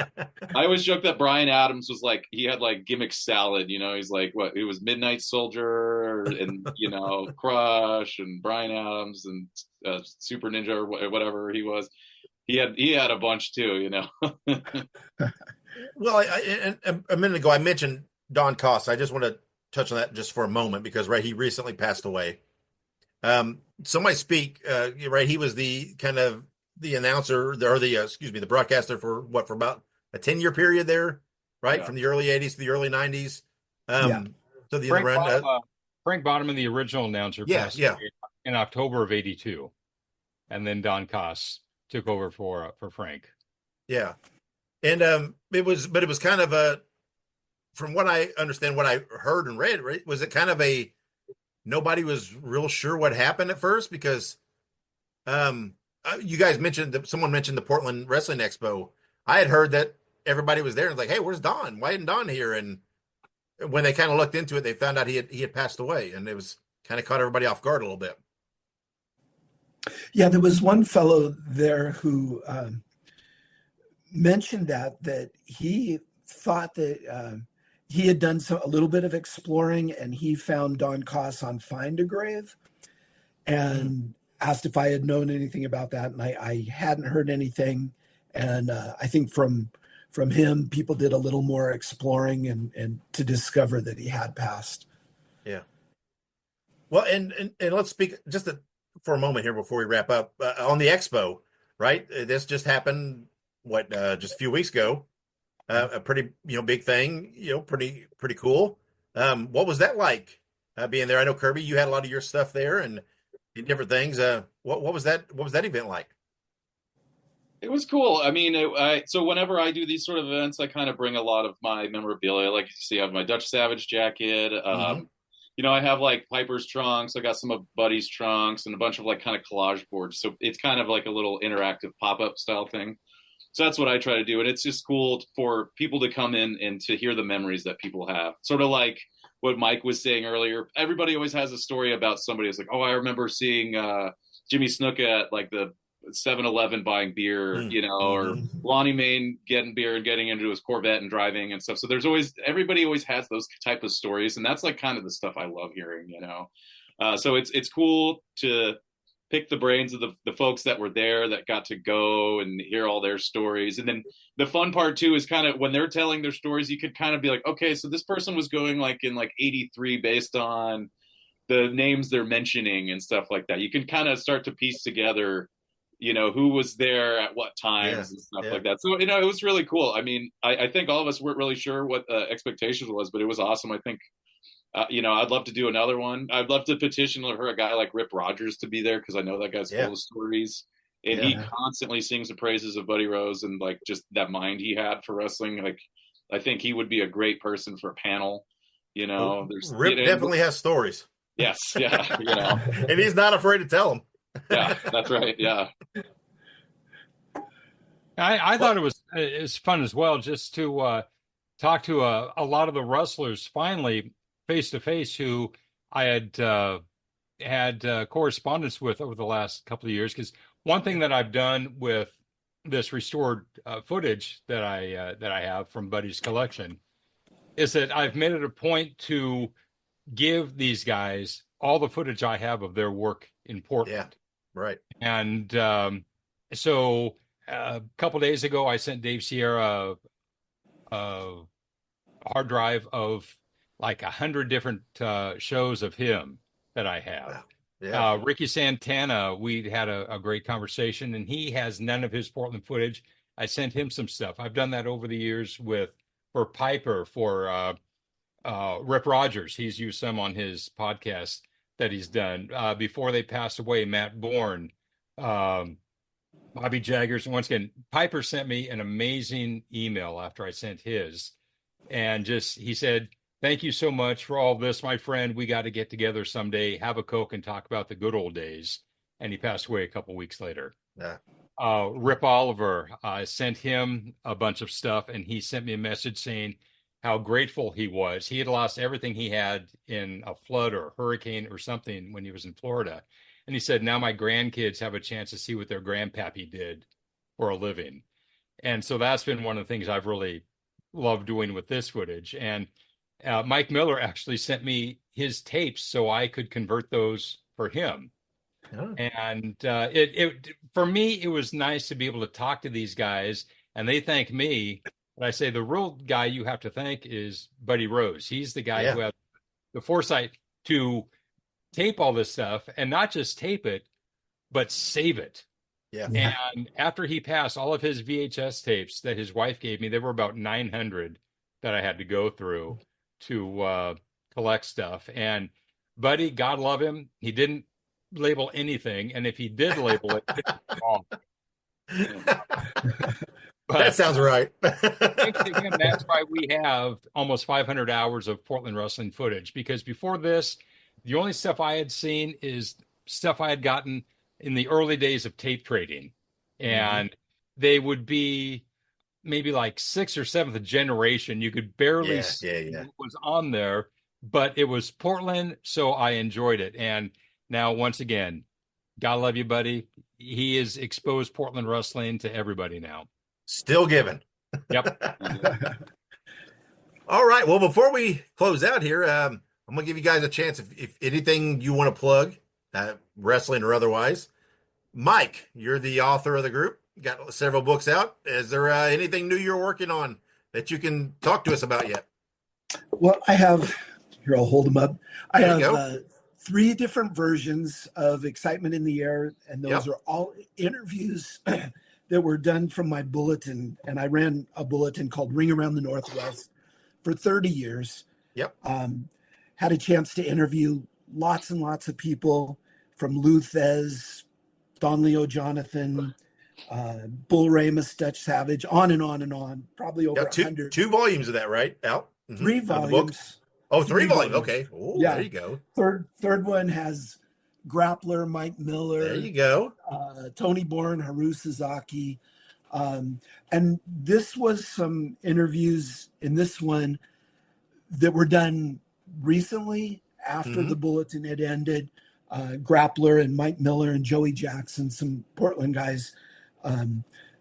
I always joke that Brian Adams was like, he had like gimmick salad, you know, he's like, what, it was Midnight Soldier and, you know, Crush and Brian Adams and Super Ninja or whatever he was. He had a bunch too, you know. Well, a minute ago, I mentioned Don Cost. I just want to touch on that just for a moment because, right, he recently passed away. Somebody speak, right. He was the kind of the announcer or the broadcaster for about a 10-year period there, right? Yeah. From the early 80s to the early 90s. So the Frank Bottoman, the original announcer, passed away in October of 82. And then Don Cost took over for Frank. Yeah. And it was kind of from what I understand, what I heard and read, right, was it kind of nobody was real sure what happened at first because you guys someone mentioned the Portland Wrestling Expo. I had heard that everybody was there and was like, hey, where's Don? Why isn't Don here? And when they kind of looked into it, they found out he had passed away, and it was kind of caught everybody off guard a little bit. Yeah, there was one fellow there who mentioned that he thought that he had done a little bit of exploring, and he found Don Cost on Find a Grave and asked if I had known anything about that. And I hadn't heard anything. And I think from him, people did a little more exploring and to discover that he had passed. Yeah. Well, and let's speak just for a moment here before we wrap up on the expo, right? This just happened, just a few weeks ago. A pretty, big thing, pretty cool. What was that like being there? I know Kerby, you had a lot of your stuff there and different things. What was that event like? It was cool. I mean, so whenever I do these sort of events, I kind of bring a lot of my memorabilia. Like you see, I have my Dutch Savage jacket. I have like Piper's trunks. I got some of Buddy's trunks and a bunch of like kind of collage boards. So it's kind of like a little interactive pop-up style thing. So that's what I try to do. And it's just cool for people to come in and to hear the memories that people have. Sort of like what Mike was saying earlier. Everybody always has a story about somebody who's like, oh, I remember seeing Jimmy Snuka at like the 7-Eleven buying beer, or Lonnie Main getting beer and getting into his Corvette and driving and stuff. So everybody always has those type of stories, and that's like kind of the stuff I love hearing, So it's cool to pick the brains of the folks that were there that got to go and hear all their stories. And then the fun part too is kind of when they're telling their stories, you could kind of be like, okay, so this person was going like in like 83 based on the names they're mentioning and stuff like that. You can kind of start to piece together, who was there at what times and stuff like that. So, it was really cool. I mean, I think all of us weren't really sure what the expectations was, but it was awesome. I think, I'd love to do another one. I'd love to petition for a guy like Rip Rodgers to be there, because I know that guy's full of stories. And he constantly sings the praises of Buddy Rose and like just that mind he had for wrestling. Like, I think he would be a great person for a panel. Rip definitely has stories. Yes, yeah, and he's not afraid to tell them. Yeah, that's right. Yeah, I thought it was fun as well, just to talk to a lot of the wrestlers finally face to face who I had correspondence with over the last couple of years. Because one thing that I've done with this restored footage that I have from Buddy's collection is that I've made it a point to give these guys all the footage I have of their work in Portland. Yeah, right. And so a couple days ago, I sent Dave Sierra a hard drive of like 100 different shows of him that I have. Wow. Yeah. Ricky Santana, we had a great conversation, and he has none of his Portland footage. I sent him some stuff. I've done that over the years for Piper, for Rip Rodgers. He's used some on his podcast that he's done. Before they passed away, Matt Bourne, Bobby Jaggers. And once again, Piper sent me an amazing email after I sent his. And he said, thank you so much for all this, my friend. We got to get together someday, have a Coke, and talk about the good old days. And he passed away a couple weeks later. Yeah. Rip Oliver, I sent him a bunch of stuff, and he sent me a message saying how grateful he was. He had lost everything he had in a flood or a hurricane or something when he was in Florida. And he said, now my grandkids have a chance to see what their grandpappy did for a living. And so that's been one of the things I've really loved doing with this footage. And Mike Miller actually sent me his tapes so I could convert those for him. Oh. And it for me, it was nice to be able to talk to these guys, and they thank me. But I say the real guy you have to thank is Buddy Rose. He's the guy who had the foresight to tape all this stuff, and not just tape it, but save it. Yeah. And after he passed, all of his VHS tapes that his wife gave me, there were about 900 that I had to go through to collect stuff. And Buddy, God love him, he didn't label anything, and if he did label it, it was wrong. But that sounds right. Thanks to him, that's why we have almost 500 hours of Portland wrestling footage, because before this, the only stuff I had seen is stuff I had gotten in the early days of tape trading. And they would be maybe like 6th or 7th generation. You could barely see what was on there, but it was Portland, so I enjoyed it. And now, once again, God love you, Buddy. He has exposed Portland wrestling to everybody now. Still giving. Yep. All right. Well, before we close out here, I'm going to give you guys a chance. If anything you want to plug, wrestling or otherwise. Mike, you're the author of the group. You got several books out. Is there anything new you're working on that you can talk to us about yet? Well, I have, here, I'll hold them up. I have 3 different versions of Excitement in the Air, and those are all interviews that were done from my bulletin. And I ran a bulletin called Ring Around the Northwest for 30 years. Yep. Had a chance to interview lots and lots of people, from Lou Thez, Don Leo Jonathan, Bull Ramus, Dutch Savage, on and on and on. Probably over 100. 2 volumes of that, right, Al? 3 volumes. Oh, 3 volumes. Okay. Oh, yeah. There you go. Third one has Grappler, Mike Miller. There you go. Tony Bourne, Haru Suzuki. And this was some interviews in this one that were done recently, after the Bulletin had ended, Grappler and Mike Miller and Joey Jackson, some Portland guys.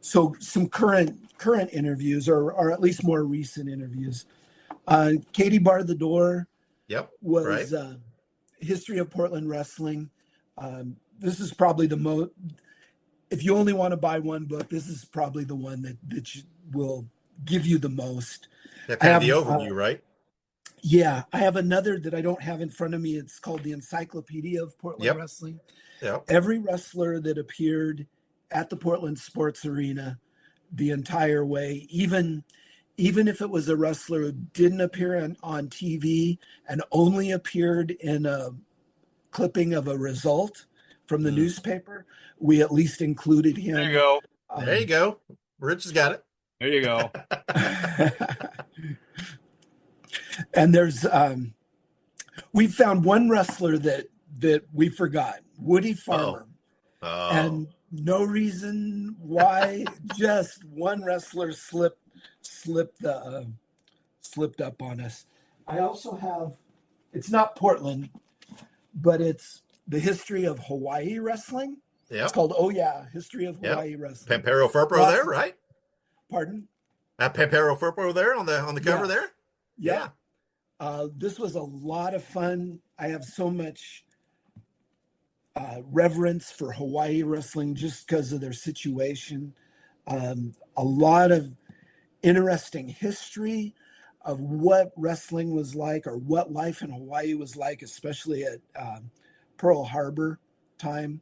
So some current interviews, or at least more recent interviews. Katie Bar the Door was History of Portland Wrestling. This is probably the most, if you only want to buy one book, this is probably the one that will give you the most. Yeah, kind of the overview, right? Yeah, I have another that I don't have in front of me. It's called the Encyclopedia of Portland Wrestling. Yep. Every wrestler that appeared at the Portland Sports Arena the entire way, even if it was a wrestler who didn't appear on TV and only appeared in a clipping of a result from the newspaper, we at least included him. There you go. There you go. Rich has got it. There you go. And there's we found one wrestler that we forgot, Woody Farmer. And no reason why, just one wrestler slipped up on us. I also have, it's not Portland, but it's the history of Hawaii wrestling. Yeah. It's called History of Hawaii Wrestling. Pampero Furpo there, right? Pardon? Pampero Furpo there on the cover there. Yeah. This was a lot of fun. I have so much reverence for Hawaii wrestling just because of their situation. A lot of interesting history of what wrestling was like, or what life in Hawaii was like, especially at Pearl Harbor time.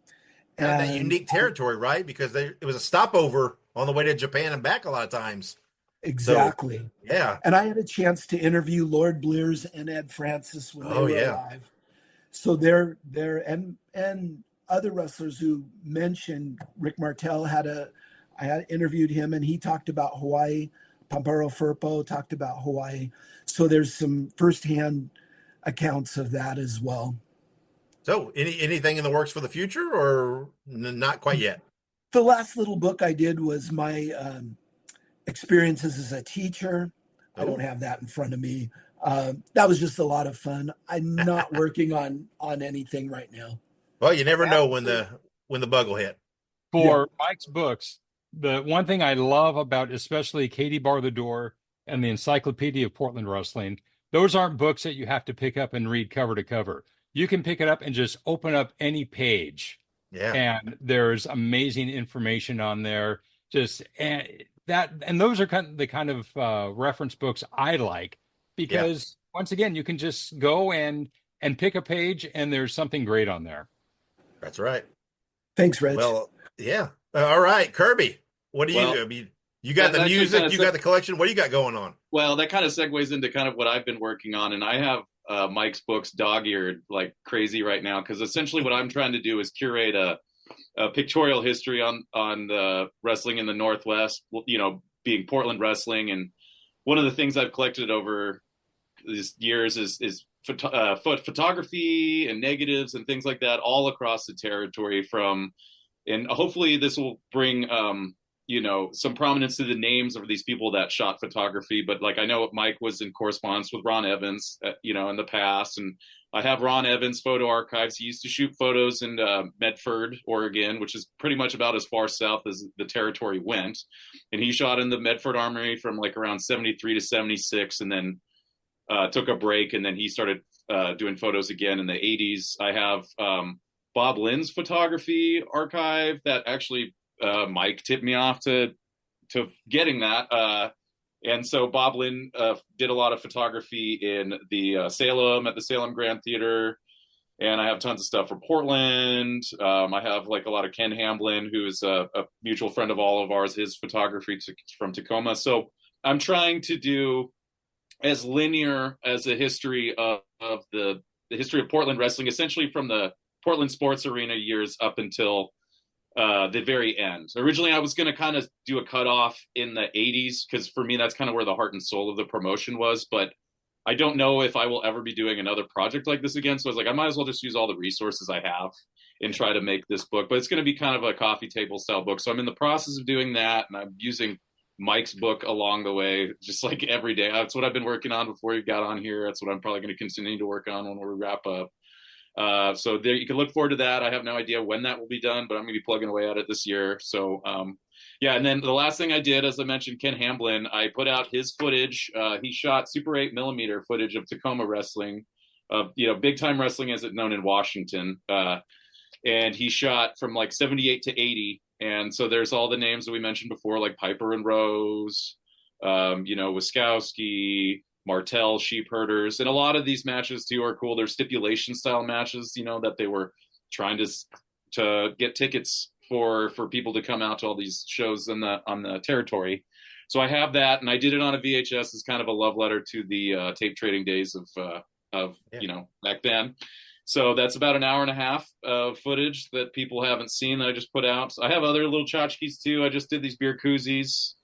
And that unique territory, right? Because it was a stopover on the way to Japan and back a lot of times. Exactly. So, yeah. And I had a chance to interview Lord Blears and Ed Francis when they were alive. So they're and other wrestlers who mentioned Rick Martel I had interviewed him, and he talked about Hawaii. Pampero Furpo talked about Hawaii. So there's some firsthand accounts of that as well. So anything in the works for the future, or not quite yet? The last little book I did was my experiences as a teacher. I don't have that in front of me. That was just a lot of fun. I'm not working on anything right now. Well, you never know when the bug will hit. For Mike's books, the one thing I love about especially Katie Bar the Door and the Encyclopedia of Portland Wrestling, those aren't books that you have to pick up and read cover to cover. You can pick it up and just open up any page. Yeah. And there's amazing information on there. And those are the kind of reference books I like, because once again, you can just go and pick a page and there's something great on there. That's right. Thanks, Reg. Well, yeah. All right, Kerby, what do you got the music, you got the collection. What do you got going on? Well, that kind of segues into kind of what I've been working on. And I have Mike's books dog-eared like crazy right now, because essentially what I'm trying to do is curate a pictorial history on the wrestling in the Northwest, being Portland wrestling. And one of the things I've collected over these years is photography and negatives and things like that all across the territory and hopefully this will bring some prominence to the names of these people that shot photography. But like, I know Mike was in correspondence with Ron Evans, in the past, and I have Ron Evans photo archives. He used to shoot photos in Medford, Oregon, which is pretty much about as far south as the territory went. And he shot in the Medford Armory from like around 73 to 76, and then took a break. And then he started doing photos again in the 80s. I have Bob Lynn's photography archive that actually Mike tipped me off to getting that. And so Bob Lynn did a lot of photography in the Salem, at the Salem Grand Theater. And I have tons of stuff for Portland. I have like a lot of Ken Hamblin, who is a mutual friend of all of ours, his photography from Tacoma. So I'm trying to do as linear as a history of the history of Portland wrestling, essentially from the Portland Sports Arena years up until the very end. Originally, I was going to kind of do a cutoff in the 80s, because for me, that's kind of where the heart and soul of the promotion was. But I don't know if I will ever be doing another project like this again. So I was like, I might as well just use all the resources I have and try to make this book. But it's going to be kind of a coffee table style book. So I'm in the process of doing that. And I'm using Mike's book along the way, just like every day. That's what I've been working on before you got on here. That's what I'm probably going to continue to work on when we wrap up. So there, you can look forward to that. I have no idea when that will be done, but I'm going to be plugging away at it this year. So, yeah. And then the last thing I did, as I mentioned, Ken Hamblin, I put out his footage. He shot Super 8mm footage of Tacoma wrestling, big time wrestling as it's known in Washington. And he shot from like 78 to 80. And so there's all the names that we mentioned before, like Piper and Rose, Wiskowski, Martel, Sheep Herders. And a lot of these matches too are cool. They're stipulation style matches, that they were trying to get tickets for people to come out to all these shows on the territory. So I have that, and I did it on a VHS as kind of a love letter to the tape trading days of back then. So that's about an hour and a half of footage that people haven't seen that I just put out. I have other little tchotchkes too. I just did these beer koozies,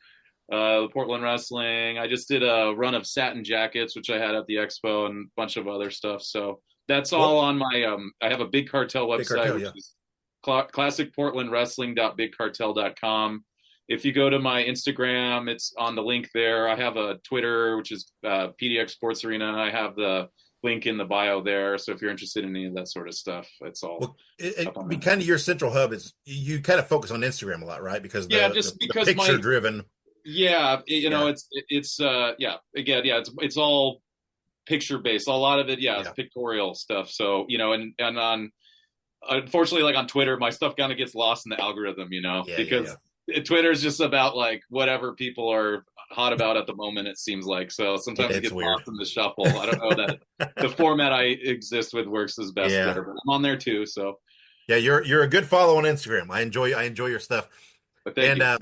Portland Wrestling. I just did a run of satin jackets, which I had at the expo, and a bunch of other stuff. So that's all on my, I have a Big Cartel website, which is classicportlandwrestling.bigcartel.com. If you go to my Instagram, it's on the link there. I have a Twitter, which is PDX Sports Arena. I have the link in the bio there. So if you're interested in any of that sort of stuff, it's all. Well, kind of your central hub is you kind of focus on Instagram a lot, right? Because because picture driven. Yeah, it's all picture based. A lot of it, it's pictorial stuff. So and on unfortunately, like on Twitter, my stuff kind of gets lost in the algorithm, because Twitter is just about like whatever people are hot about at the moment, it seems like. So sometimes it gets lost in the shuffle. I don't know that the format I exist with works as best there, but I'm on there too. So yeah, you're a good follow on Instagram. I enjoy your stuff. But thank you.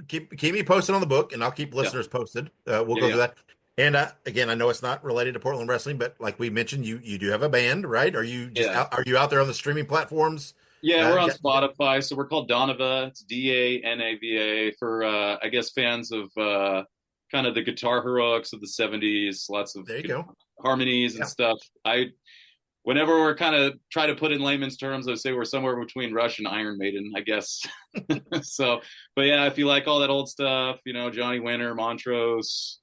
Keep me posted on the book, and I'll keep listeners posted. We'll go through that. And again, I know it's not related to Portland wrestling, but like we mentioned, you do have a band, right? Are you are you out there on the streaming platforms? Yeah, we're on Spotify, so we're called Donava. It's Danava for I guess fans of kind of the guitar heroics of the 70s. Lots of harmonies and stuff. Whenever we're kind of try to put in layman's terms, I say we're somewhere between Rush and Iron Maiden, I guess. So, but yeah, if you like all that old stuff, Johnny Winter, Montrose,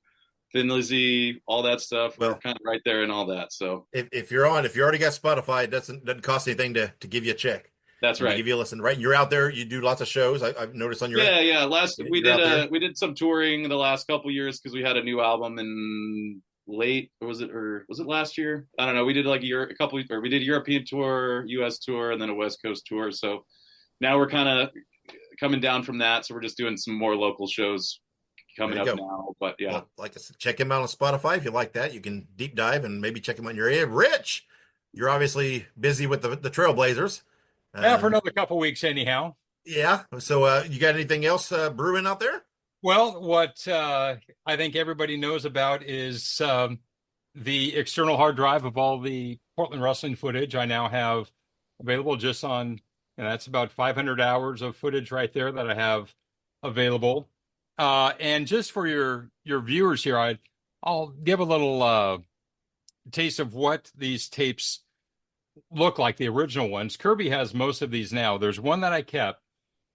Thin Lizzy, all that stuff, we're kind of right there and all that. So if you already got Spotify, it doesn't cost anything to give you a check. That's right. Give you a listen, right? You're out there. You do lots of shows. I've noticed on your we did some touring the last couple years because we had a new album in late. Was it last year? I don't know. We did like we did European tour, US tour, and then a West Coast tour. So now we're kind of coming down from that. So we're just doing some more local shows coming up now. But yeah, well, like I said, check him out on Spotify if you like that. You can deep dive and maybe check him out in your area. Rich, you're obviously busy with the Trailblazers. For another couple weeks anyhow. Yeah. So you got anything else brewing out there? Well, what I think everybody knows about is the external hard drive of all the Portland wrestling footage I now have available just on, that's about 500 hours of footage right there that I have available. And just for your viewers here, I'll give a little taste of what these tapes look like, the original ones. Kerby has most of these now. There's one that I kept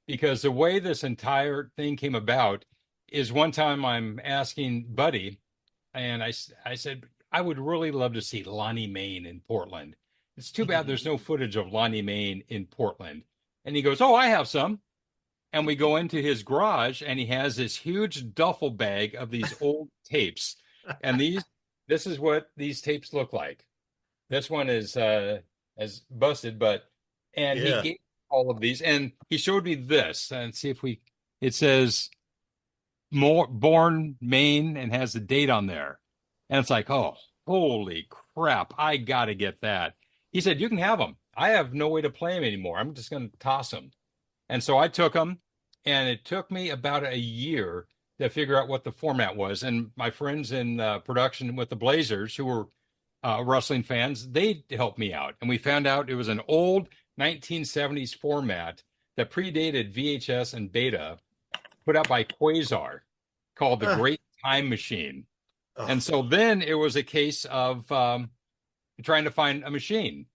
because the way this entire thing came about is one time I'm asking Buddy, and I said, I would really love to see Lonnie Main in Portland. It's too bad there's no footage of Lonnie Main in Portland. And he goes, oh, I have some. And we go into his garage, and he has this huge duffel bag of these old tapes. And this is what these tapes look like. This one is as busted, he gave all of these, and he showed me this, and see if it says born Maine and has the date on there. And it's like, oh, holy crap, I got to get that. He said, you can have them. I have no way to play them anymore. I'm just going to toss them. And so I took them, and it took me about a year to figure out what the format was. And my friends in production with the Blazers, who were wrestling fans, they helped me out. And we found out it was an old 1970s format that predated VHS and Beta, put out by Quasar, called The Great Time Machine. And so then it was a case of trying to find a machine.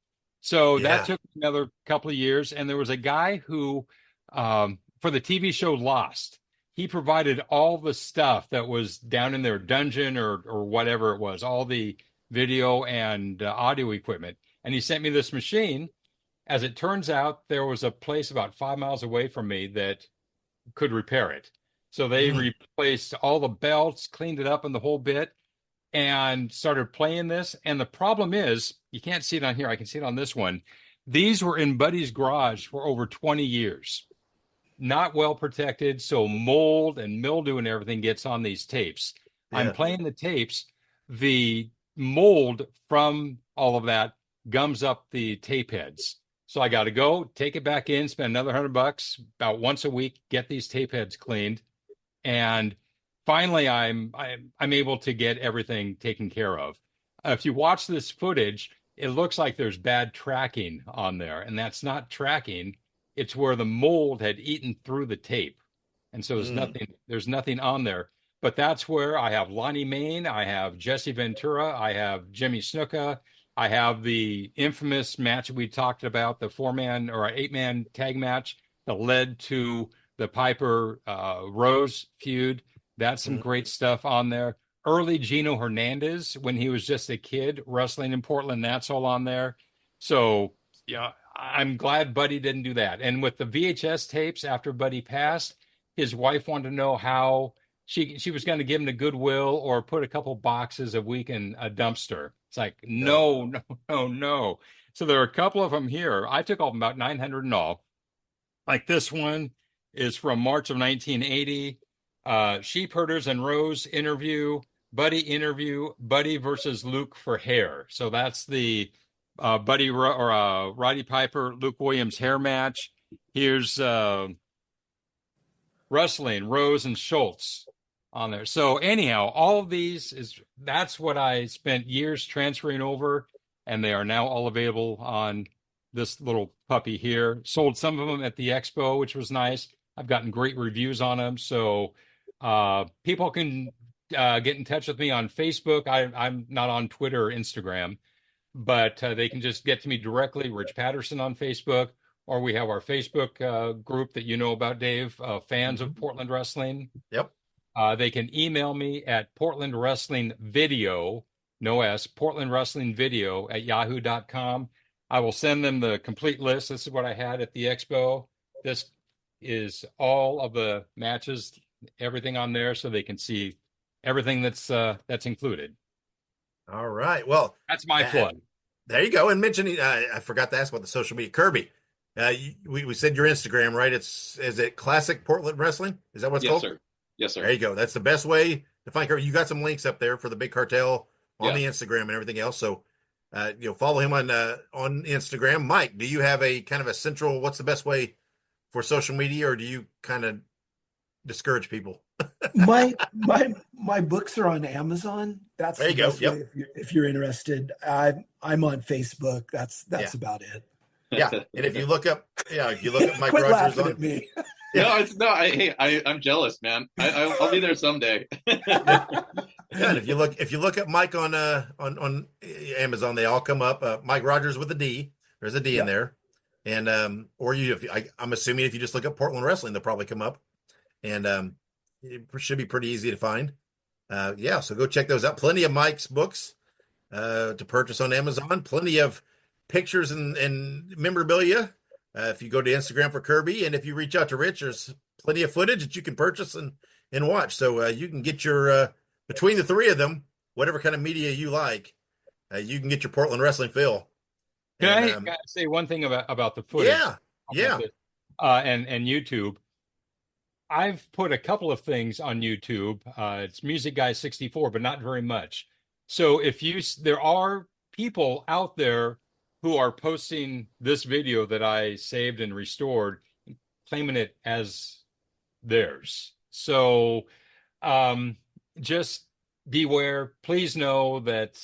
So that took another couple of years. And there was a guy who, for the TV show Lost, he provided all the stuff that was down in their dungeon or whatever it was, all the video and audio equipment. And he sent me this machine. As it turns out, there was a place about 5 miles away from me that could repair it. So they replaced all the belts, cleaned it up and the whole bit, and started playing this. And the problem is, you can't see it on here. I can see it on this one. These were in Buddy's garage for over 20 years. Not well protected, so mold and mildew and everything gets on these tapes. Yeah. I'm playing the tapes. The mold from all of that gums up the tape heads. So I got to go, take it back in, spend another $100 about once a week, get these tape heads cleaned. And finally, I'm able to get everything taken care of. If you watch this footage, it looks like there's bad tracking on there, and that's not tracking. It's where the mold had eaten through the tape, and so there's nothing on there. But that's where I have Lonnie Main, I have Jesse Ventura, I have Jimmy Snuka, I have the infamous match we talked about, the 4-man or 8-man tag match that led to the Piper Rose feud. That's some great stuff on there. Early Gino Hernandez, when he was just a kid wrestling in Portland, that's all on there. So, yeah, I'm glad Buddy didn't do that. And with the VHS tapes after Buddy passed, his wife wanted to know how she was going to give him the goodwill or put a couple boxes a week in a dumpster. It's like, no. So there are a couple of them here. I took off about 900 in all. Like this one is from March of 1980. Sheep Herders and Rose interview, Buddy versus Luke for hair. So that's the Roddy Piper, Luke Williams hair match. Here's wrestling, Rose and Schultz on there. So anyhow, all of these that's what I spent years transferring over, and they are now all available on this little puppy here. Sold some of them at the expo, which was nice. I've gotten great reviews on them. So people can get in touch with me on Facebook. I'm not on Twitter or Instagram, but they can just get to me directly, Rich Patterson on Facebook, or we have our Facebook group that you know about, Dave, fans of Portland Wrestling. Yep. They can email me at Portland Wrestling Video, no S, Portland Wrestling Video at yahoo.com. I will send them the complete list. This is what I had at the expo. This is all of the matches, everything on there, so they can see everything that's included. All right. Well, that's my plug. There you go. And mentioning, I forgot to ask about the social media. Kerby, we said your Instagram, right? Is it Classic Portland Wrestling? Is that what it's called? Yes, sir. Yes, sir. There you go. That's the best way to find Kerby. You got some links up there for the Big Cartel on the Instagram and everything else. So, follow him on Instagram. Mike, do you have a kind of a central, what's the best way for social media, or do you kind of discourage people? my books are on Amazon. That's there you go. Yep. If you're interested. I'm on Facebook. That's about it. Yeah, and if you look up Mike Quit Rodgers laughing at me. I'm jealous, man. I'll be there someday. Yeah, and if you look at Mike on Amazon, they all come up. Mike Rodgers with a D. There's a D in there, and I'm assuming if you just look up Portland Wrestling, they'll probably come up, and it should be pretty easy to find. So go check those out. Plenty of Mike's books to purchase on Amazon. Plenty of pictures and memorabilia. If you go to Instagram for Kerby, and if you reach out to Rich, there's plenty of footage that you can purchase and watch. So you can get your between the three of them, whatever kind of media you like, you can get your Portland wrestling feel. Can I say one thing about the footage? Yeah. And YouTube. I've put a couple of things on YouTube. It's Music Guy 64, but not very much. So there are people out there who are posting this video that I saved and restored, claiming it as theirs. So just beware. Please know that,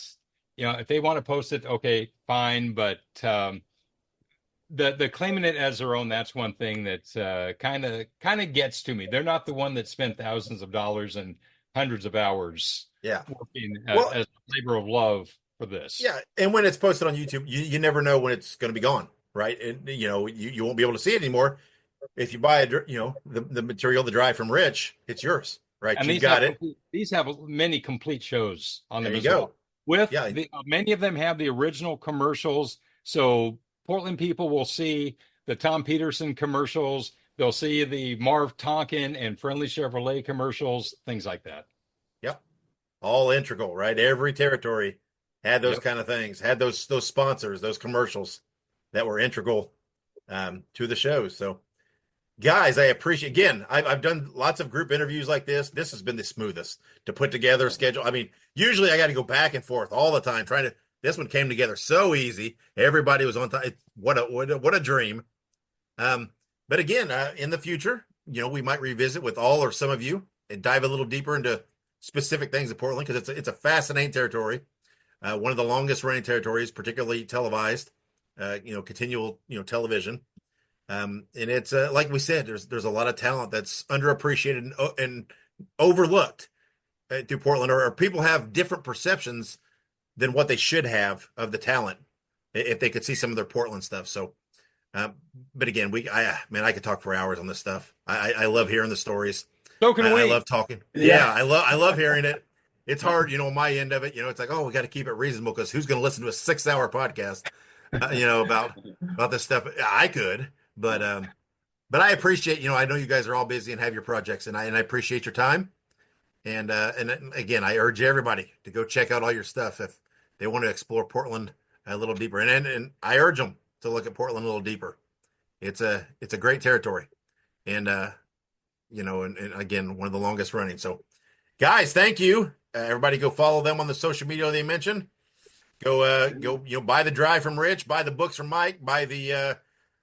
if they want to post it, okay, fine. But the claiming it as their own, that's one thing that kind of gets to me. They're not the one that spent thousands of dollars and hundreds of hours working as a labor of love for this. Yeah, and when it's posted on YouTube, you never know when it's going to be gone, right? And you won't be able to see it anymore. if you buy the material, the drive from Rich, it's yours, right? And you got it. These have many complete shows on them. There you go. Well. Many of them have the original commercials. So Portland people will see the Tom Peterson commercials. They'll see the Marv Tonkin and Friendly Chevrolet commercials, things like that. Yep. All integral, right? Every territory had those kind of things, had those sponsors, those commercials that were integral to the shows. So, guys, I appreciate, again, I've done lots of group interviews like this. This has been the smoothest to put together a schedule. I mean, usually I got to go back and forth all the time this one came together so easy. Everybody was on time. What a dream. But again, in the future, we might revisit with all or some of you and dive a little deeper into specific things in Portland, because it's a fascinating territory. One of the longest running territories, particularly televised, continual, television. And it's like we said, there's a lot of talent that's underappreciated and overlooked through Portland, or people have different perceptions than what they should have of the talent if they could see some of their Portland stuff. So, but again, I could talk for hours on this stuff. I love hearing the stories. So can we. I love talking. Yeah, I love hearing it. It's hard, on my end of it. It's like, we got to keep it reasonable, because who's going to listen to a 6-hour podcast, about this stuff? I could, but I appreciate, I know you guys are all busy and have your projects, and I appreciate your time. And again, I urge everybody to go check out all your stuff if they want to explore Portland a little deeper. And I urge them to look at Portland a little deeper. It's a great territory, and and again, one of the longest running. So, guys, thank you. Everybody go follow them on the social media they mentioned. Go buy the drive from Rich, buy the books from Mike, buy the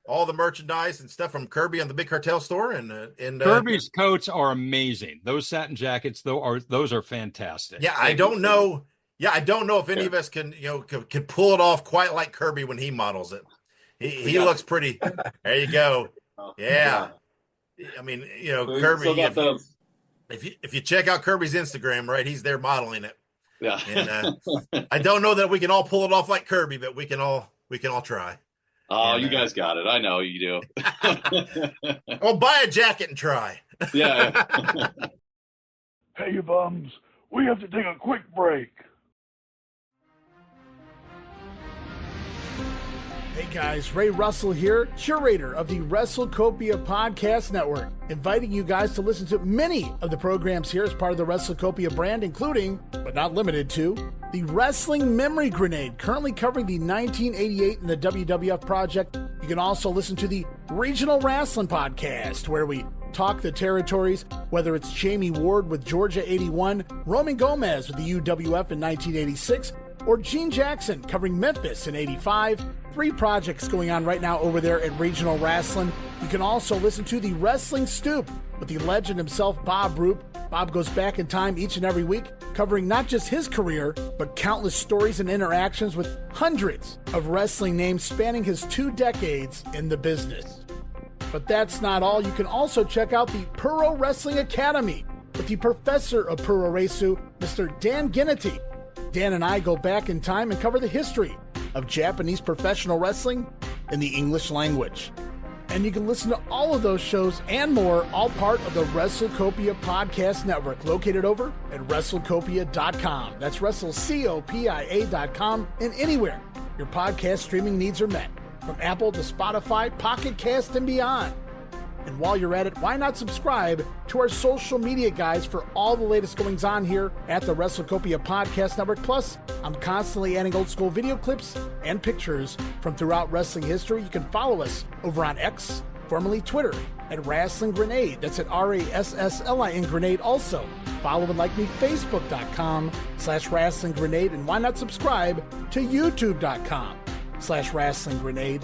all the merchandise and stuff from Kerby on the Big Cartel store. And Kerby's coats are amazing. Those satin jackets, those are fantastic. Yeah, I don't know if any of us can pull it off quite like Kerby when he models it. He looks pretty. There you go. Yeah. I mean, Kerby. If you check out Kerby's Instagram, right, he's there modeling it. Yeah. And I don't know that we can all pull it off like Kerby, but we can all try. Oh, you guys got it. I know you do. Well, buy a jacket and try. Yeah. Hey, you bums, we have to take a quick break. Hey guys, Ray Russell here, curator of the WrestleCopia Podcast Network, inviting you guys to listen to many of the programs here as part of the WrestleCopia brand, including, but not limited to, the Wrestling Memory Grenade, currently covering the 1988 and the WWF project. You can also listen to the Regional Wrestling Podcast, where we talk the territories, whether it's Jamie Ward with Georgia 81, Roman Gomez with the UWF in 1986, or Gene Jackson covering Memphis in 85. 3 projects going on right now over there at Regional Wrestling. You can also listen to the Wrestling Stoop with the legend himself, Bob Roop. Bob goes back in time each and every week, covering not just his career, but countless stories and interactions with hundreds of wrestling names spanning his 2 decades in the business. But that's not all. You can also check out the Puro Wrestling Academy with the professor of Puro Resu, Mr. Dan Ginnity. Dan and I go back in time and cover the history of Japanese professional wrestling in the English language. And you can listen to all of those shows and more, all part of the WrestleCopia Podcast Network, located over at WrestleCopia.com. That's WrestleCopia.com, and anywhere your podcast streaming needs are met, from Apple to Spotify, Pocket Cast, and beyond. And while you're at it, why not subscribe to our social media guys for all the latest goings on here at the WrestleCopia Podcast Network. Plus, I'm constantly adding old school video clips and pictures from throughout wrestling history. You can follow us over on X, formerly Twitter, at Wrestling Grenade. That's at RASSLIN Grenade. Also, follow and like me, Facebook.com/Wrestling Grenade. And why not subscribe to YouTube.com/Wrestling Grenade.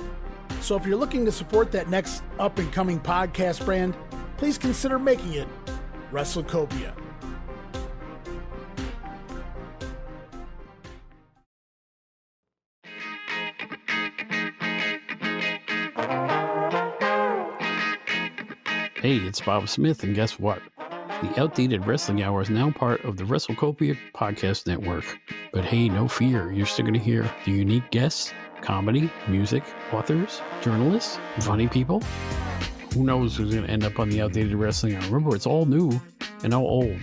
So if you're looking to support that next up-and-coming podcast brand, please consider making it WrestleCopia. Hey, it's Bob Smith, and guess what? The Outdated Wrestling Hour is now part of the WrestleCopia Podcast Network. But hey, no fear, you're still going to hear the unique guests, comedy, music, authors, journalists, funny people. who knows who's going to end up on the Outdated Wrestling Hour. Remember, it's all new and all old.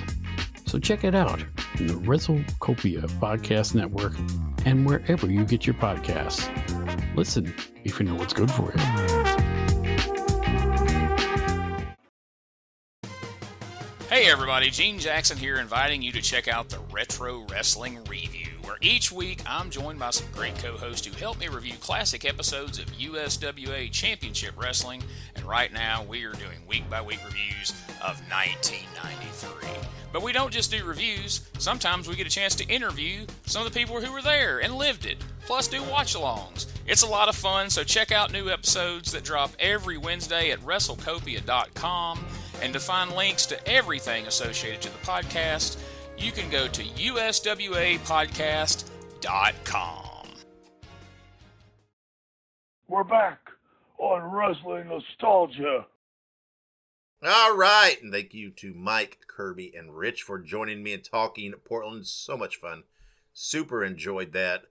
So check it out in the WrestleCopia Podcast Network and wherever you get your podcasts. Listen if you know what's good for you. Hey everybody, Gene Jackson here, inviting you to check out the Retro Wrestling Review, where each week I'm joined by some great co-hosts who help me review classic episodes of USWA Championship Wrestling, and right now we are doing week-by-week reviews of 1993. But we don't just do reviews, sometimes we get a chance to interview some of the people who were there and lived it, plus do watch-alongs. It's a lot of fun, so check out new episodes that drop every Wednesday at WrestleCopia.com. And to find links to everything associated to the podcast, you can go to uswapodcast.com. We're back on Wrestling Nostalgia. All right, and thank you to Mike, Kerby, and Rich for joining me and talking Portland. So much fun. Super enjoyed that,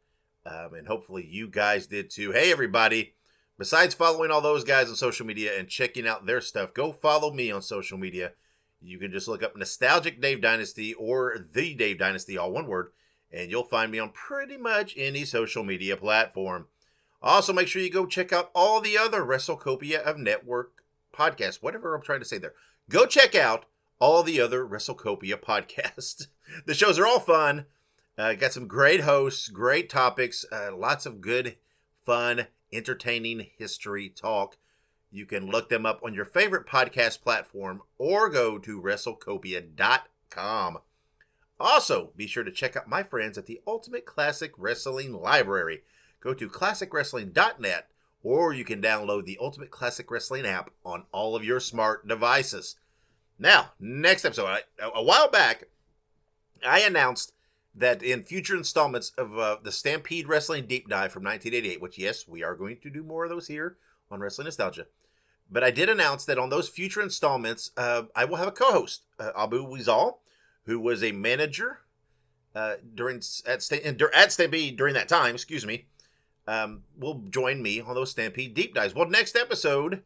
and hopefully you guys did too. Hey, everybody. Besides following all those guys on social media and checking out their stuff, go follow me on social media. You can just look up Nostalgic Dave Dynasty or The Dave Dynasty, all one word, and you'll find me on pretty much any social media platform. Also, make sure you go check out all the other WrestleCopia of Network podcasts, whatever I'm trying to say there. Go check out all the other WrestleCopia podcasts. The shows are all fun. Got some great hosts, great topics, lots of good, fun, entertaining history talk. You can look them up on your favorite podcast platform or go to WrestleCopia.com. Also, be sure to check out my friends at the Ultimate Classic Wrestling Library. Go to ClassicWrestling.net or you can download the Ultimate Classic Wrestling app on all of your smart devices. Now, next episode, a while back, I announced that in future installments of the Stampede Wrestling Deep Dive from 1988, which, yes, we are going to do more of those here on Wrestling Nostalgia. But I did announce that on those future installments, I will have a co-host, Abu Wizal, who was a manager at Stampede during that time, will join me on those Stampede Deep Dives. Well, next episode,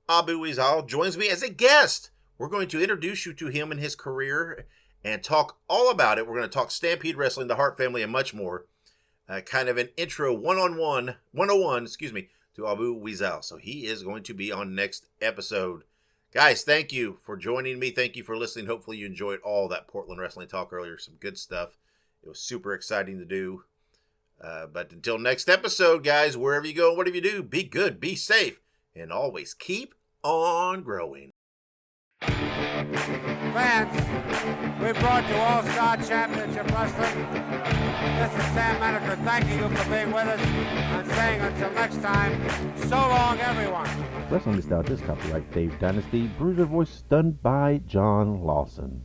Abu Wizal joins me as a guest. We're going to introduce you to him and his career and talk all about it. We're going to talk Stampede Wrestling, the Hart family, and much more. Kind of an intro 101, to Abu Wizal. So he is going to be on next episode. Guys, thank you for joining me. Thank you for listening. Hopefully you enjoyed all that Portland wrestling talk earlier. Some good stuff. It was super exciting to do. But until next episode, guys, wherever you go, whatever you do, be good, be safe, and always keep on growing. Fans, we brought you All-Star Championship Wrestling. This is Sam Maneker thanking you for being with us and saying until next time, so long, everyone. Wrestling Nostalgia is copyright Dave Dynasty. Bruiser voice done by John Lawson.